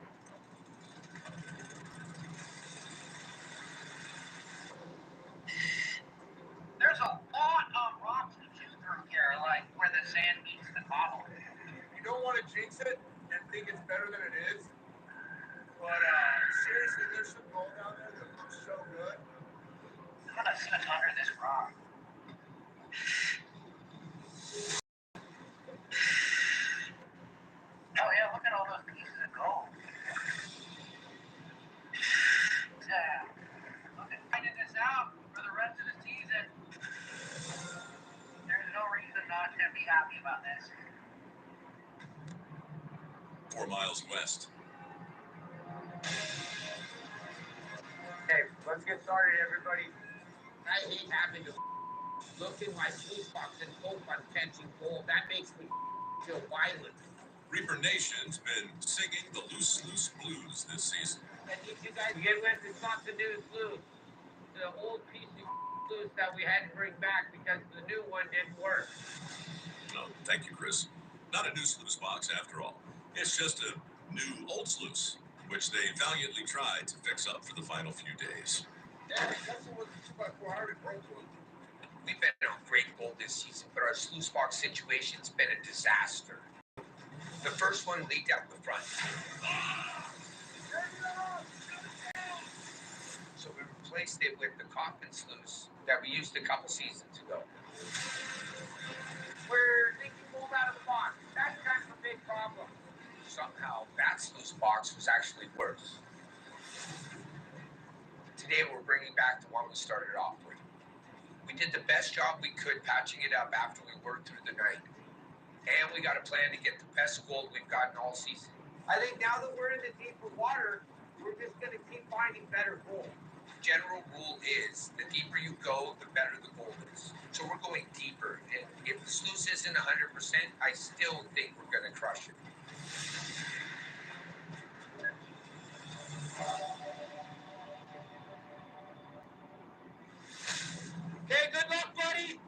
rock. Oh yeah, look at all those pieces of gold. Yeah. Look at finding this out for the rest of the season. There's no reason not to be happy about this. 4 miles west. Okay, let's get started, everybody. I hate having to look in my sluice box and hope I'm catching gold. That makes me feel violent. Reaper Nation's been singing the Loose Loose Blues this season. I need you guys to get with it's not the new sluice. The old piece of sluice that we had to bring back because the new one didn't work. Oh, thank you, Chris. Not a new sluice box after all. It's just a new old sluice, which they valiantly tried to fix up for the final few days. Yeah, that's what we're already broke one. We've been on great gold this season, but our sluice box situation's been a disaster. The first one leaked out the front. So we replaced it with the coffin sluice that we used a couple seasons ago. We're thinking gold out of the box. That's kind of a big problem. Somehow, that sluice box was actually worse. Today, we're bringing back the one we started off with. We did the best job we could patching it up after we worked through the night. And we got a plan to get the best gold we've gotten all season. I think now that we're in the deeper water, we're just going to keep finding better gold. General rule is the deeper you go, the better the gold is. So we're going deeper. And if the sluice isn't 100%, I still think we're going to crush it. Okay, good luck, buddy.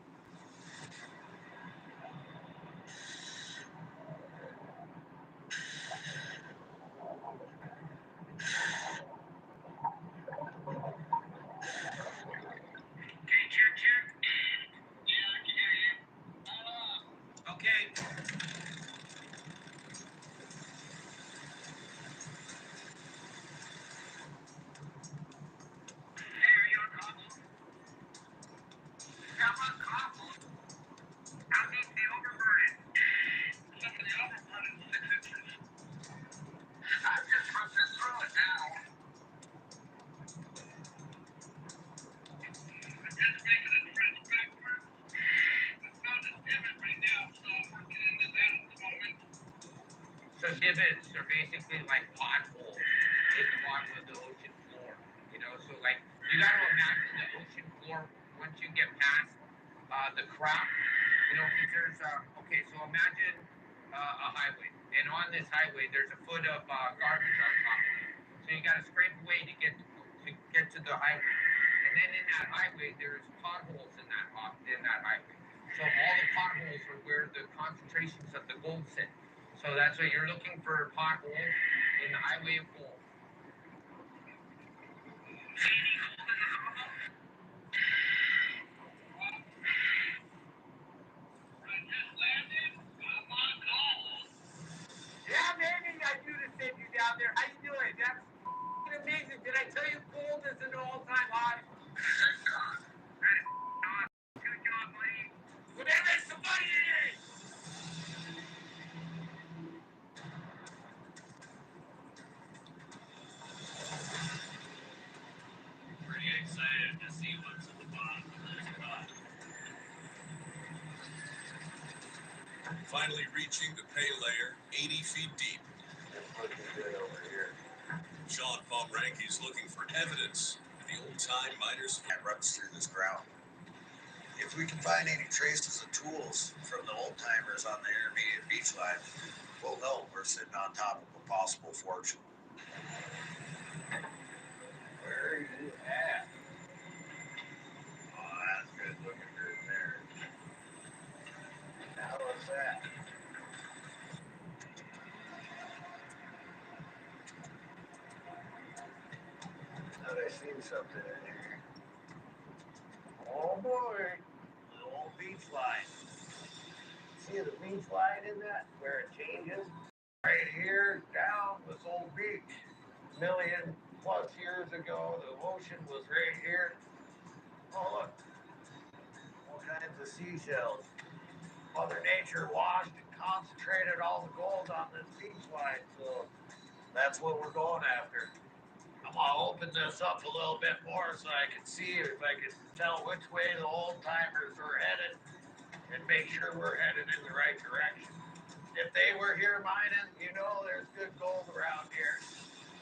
Okay. So divots are basically like potholes in the bottom of the ocean floor. You know, so like you got to imagine the ocean floor once you get past the crop. You know, because there's okay. So imagine a highway, and on this highway there's a foot of garbage on top of it. So you got to scrape away to get to the highway, and then in that highway there's potholes in that highway. So all the potholes are where the concentrations of the gold sit. So that's what you're looking for, potholes in the highway of gold. Yeah, maybe I do to send you down there. How you doing? That's amazing. Did I tell you gold is an all-time high? Good job, buddy. Whatever makes the money today. Pretty excited to see what's at the bottom of this pot. Finally reaching the pay layer 80 feet deep. Looking good over here. Sean Pomranke's looking for evidence the old-time miners that runs through this ground. If we can find any traces of tools from the old timers on the intermediate beach line, we'll know we're sitting on top of a possible fortune. Where are you at? Oh, that's good looking through there. How was that? Thought I seen something in here. Oh boy, the old beach line. See the beach line in that? Where it changes? Right here, down this old beach. Million plus years ago, the ocean was right here. Oh look, the seashells. Mother Nature washed and concentrated all the gold on this beach line, so that's what we're going after. I'm gonna open this up a little bit more so I can see if I can tell which way the old timers are headed and make sure we're headed in the right direction. If they were here mining, you know there's good gold around here.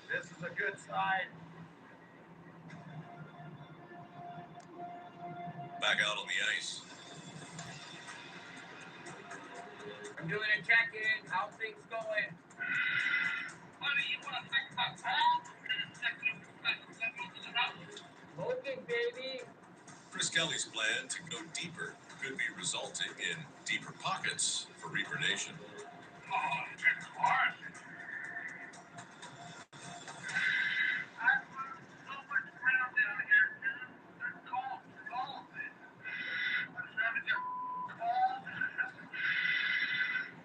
This is a good sign. Back out on the ice. I'm doing a check-in. How things going? Honey, you want to think about Logan, baby. Chris Kelly's plan to go deeper could be resulting in deeper pockets for Reaper Nation. Oh, it's hard.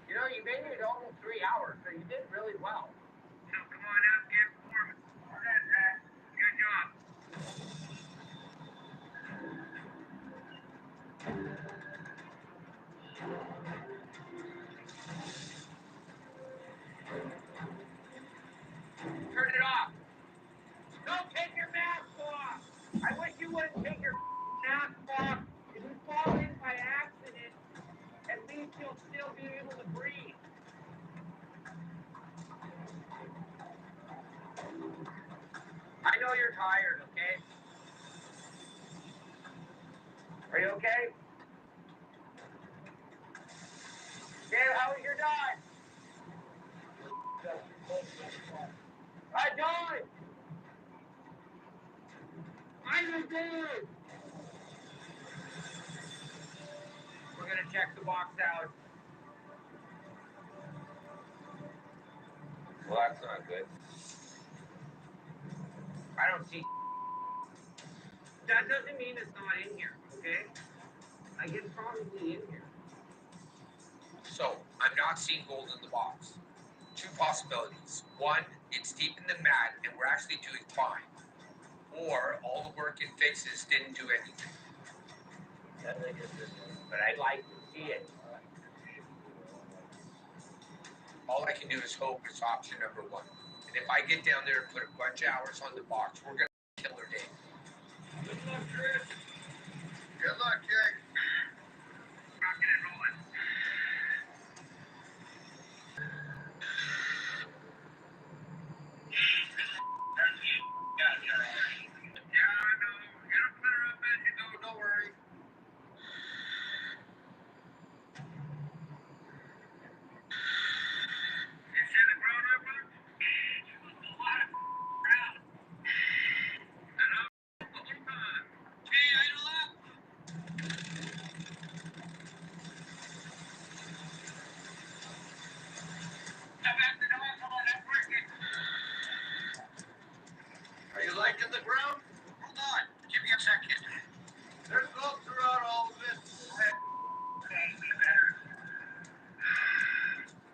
You know, you made it almost 3 hours, so you did really well. So come on out, get warm. Good job. Turn it off. Don't take your mask off. I wish you wouldn't take your mask off. If you fall in by accident, at least you'll still be able to breathe. I know you're tired, okay? Are you okay? Dave, how was your dive? I died! I'm good! We're gonna check the box out. Well, that's not good. I don't see. That doesn't mean it's not in here, okay? Like, it's probably in here. So, I'm not seeing gold in the box. Two possibilities. One, it's deep in the mat and we're actually doing fine. Or all the work and fixes didn't do anything. But I'd like to see it. All I can do is hope it's option number one. And if I get down there and put a bunch of hours on the box, we're gonna kill her day. Good luck, Chris. Good luck, Jake. Rocking and rolling. Don't worry. You see the ground up there? A lot of ground. And I'm the whole time. Hey, idle up. Come back to the left one, that's working. Are you liking the ground? Hold on, give me a second. There's gold throughout all of this.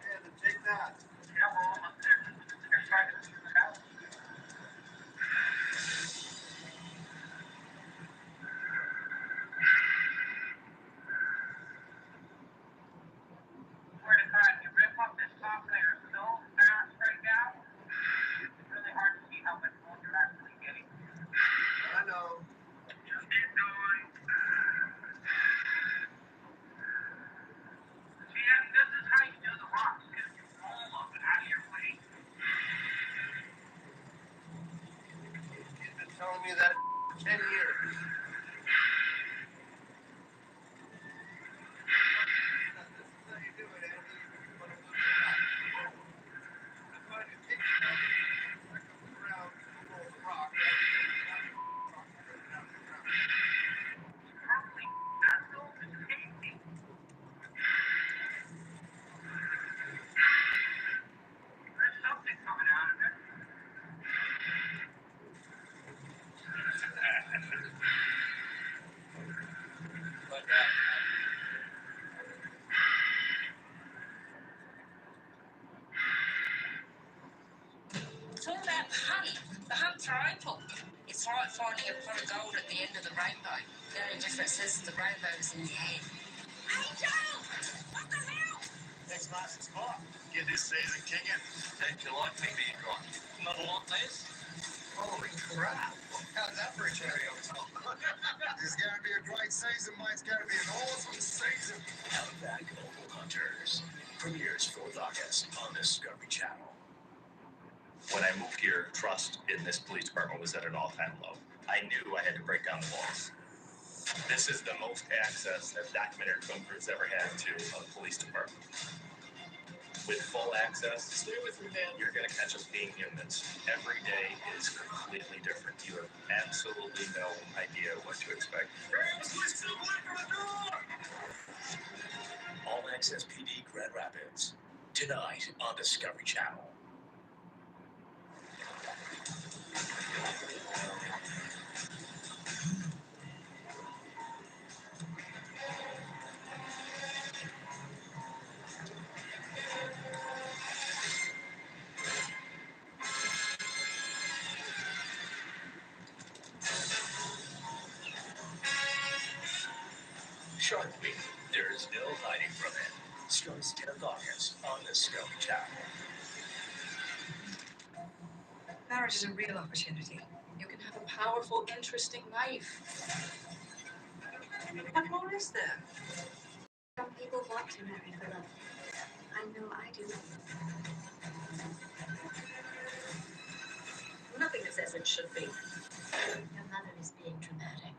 And take that. Yeah, we're almost there. You're trying to figure it out. Swear to God, you rip up this top layer so fast right now, it's really hard to see how much gold you're actually getting. I know. Just keep going. See, this is how you do the rocks, because you roll them out of your way. He's been telling me that for 10 years. This is how you do it, Andy. You want to move around. I'm going to take you down. I come around, you roll the rock. Probably that gold is tasty. There's something coming out of it. finding a pot of gold at the end of the rainbow. The only difference is the rainbow's in the end. Angel! What the hell? Next match is spot. Get this season kicking. Don't you like me being gone? Not a lot, Les. Holy crap. How's that for a cherry on top? It's gonna be a great season, mate. It's gonna be an awesome season. Outback Opal Hunters premieres 4th August on Discovery Channel. When I moved here, trust in this police department was at an all-time low. I knew I had to break down the walls. This is the most access that documentary film crews ever had to a police department. With full access, stay with me, man. You're going to catch us being humans. Every day is completely different. You have absolutely no idea what to expect. All Access PD Grand Rapids, tonight on Discovery Channel. Shark Week, there is no hiding from it. Starts 10th August on Discovery Channel. Marriage is a real opportunity. You can have a powerful, interesting life. What more is there? Some people want to marry for love. I know I do. Nothing is as it should be. Your mother is being dramatic.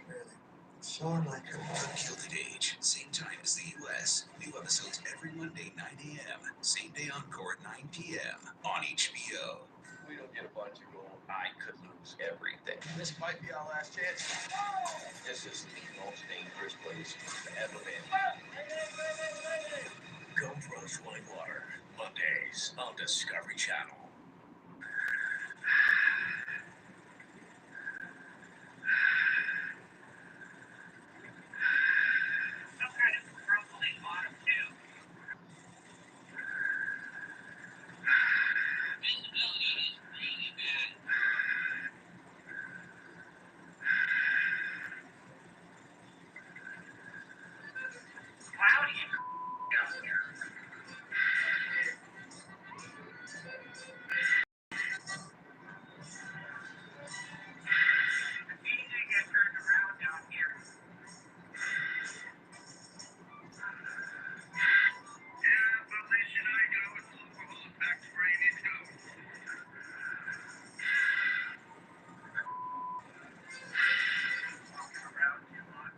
So like her. The Gilded Age, same time as the U.S. New episodes every Monday, 9 a.m. Same day encore at 9 p.m. on HBO. We don't get a bunch of gold. I could lose everything. This might be our last chance. This is the most dangerous place I've ever been. Come for us, Whitewater. Mondays on Discovery Channel. Some kind of crumbling bottom too. Visibility is really bad. Cloudy up here. The DJ gets turned around down here. Yeah, but Liz and I go with alcohol back to brain into. Walking around too much.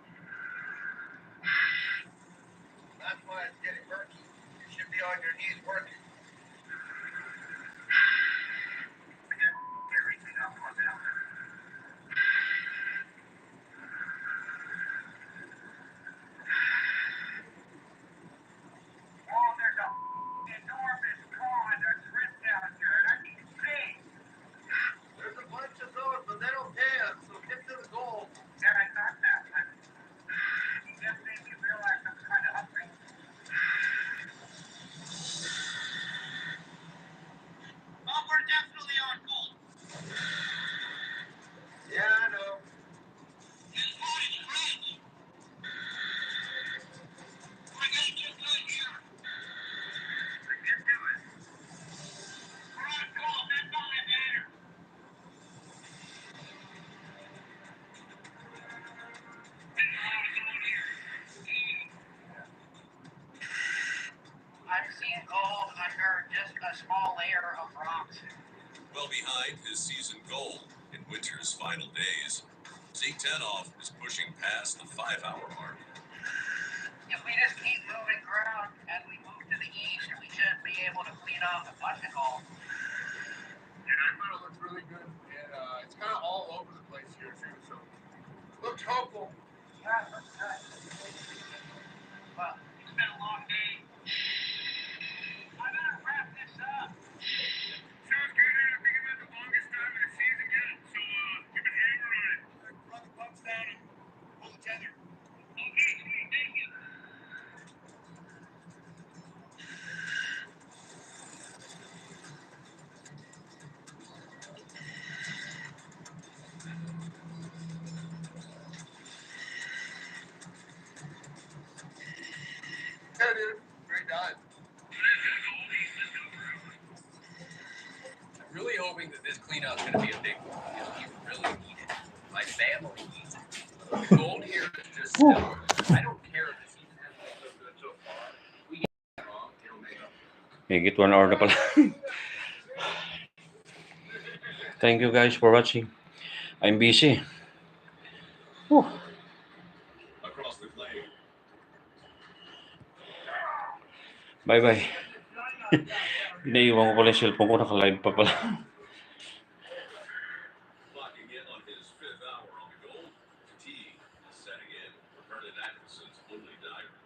That's why it's getting murky. You should be on your knees working. Everything up on that. Oh, there's a enormous pond that's ripped out here. That needs paint. There's a bunch of those, but they don't pay us, so get to the goal. Yeah, I thought that. He just made me realize I'm kind of hungry. Oh, we're definitely on gold. Yeah, I know. This body's crazy. I gotta get good here. Let's get to it. We're on gold. That's all that matters. I'm seeing gold under just a small layer of rocks. Well behind his season goal in winter's final days, Zeke Tenoff is pushing past the 5-hour mark. If we just keep moving ground and we move to the east, we should be able to clean off a bunch of gold. And I thought it looked really good, and it's kind of all over the place here too. So looks hopeful. Yeah, it looks good. Well, it's been a long day. I better wrap this up. Sounds good. I think I'm at the longest time of the season yet, so give it a hammer on it. Run the pumps down and pull the tether. Okay, sweet. Thank you. Christina is going to be a big one. You know, you really need it. My family needs it. The gold here is just stellar. I don't care if the season hasn't been so good so far. We get it wrong, it'll make up. Higit 1 hour na pala. Thank you guys for watching. I'm busy. Whew. Across the clay. Bye-bye. Inaiwan ko pala yung cellphone ko. Naka-live pa pala. Clocking in on his 5th hour on the goal. Fatigue is setting in for Vernon Atkinson's only diver.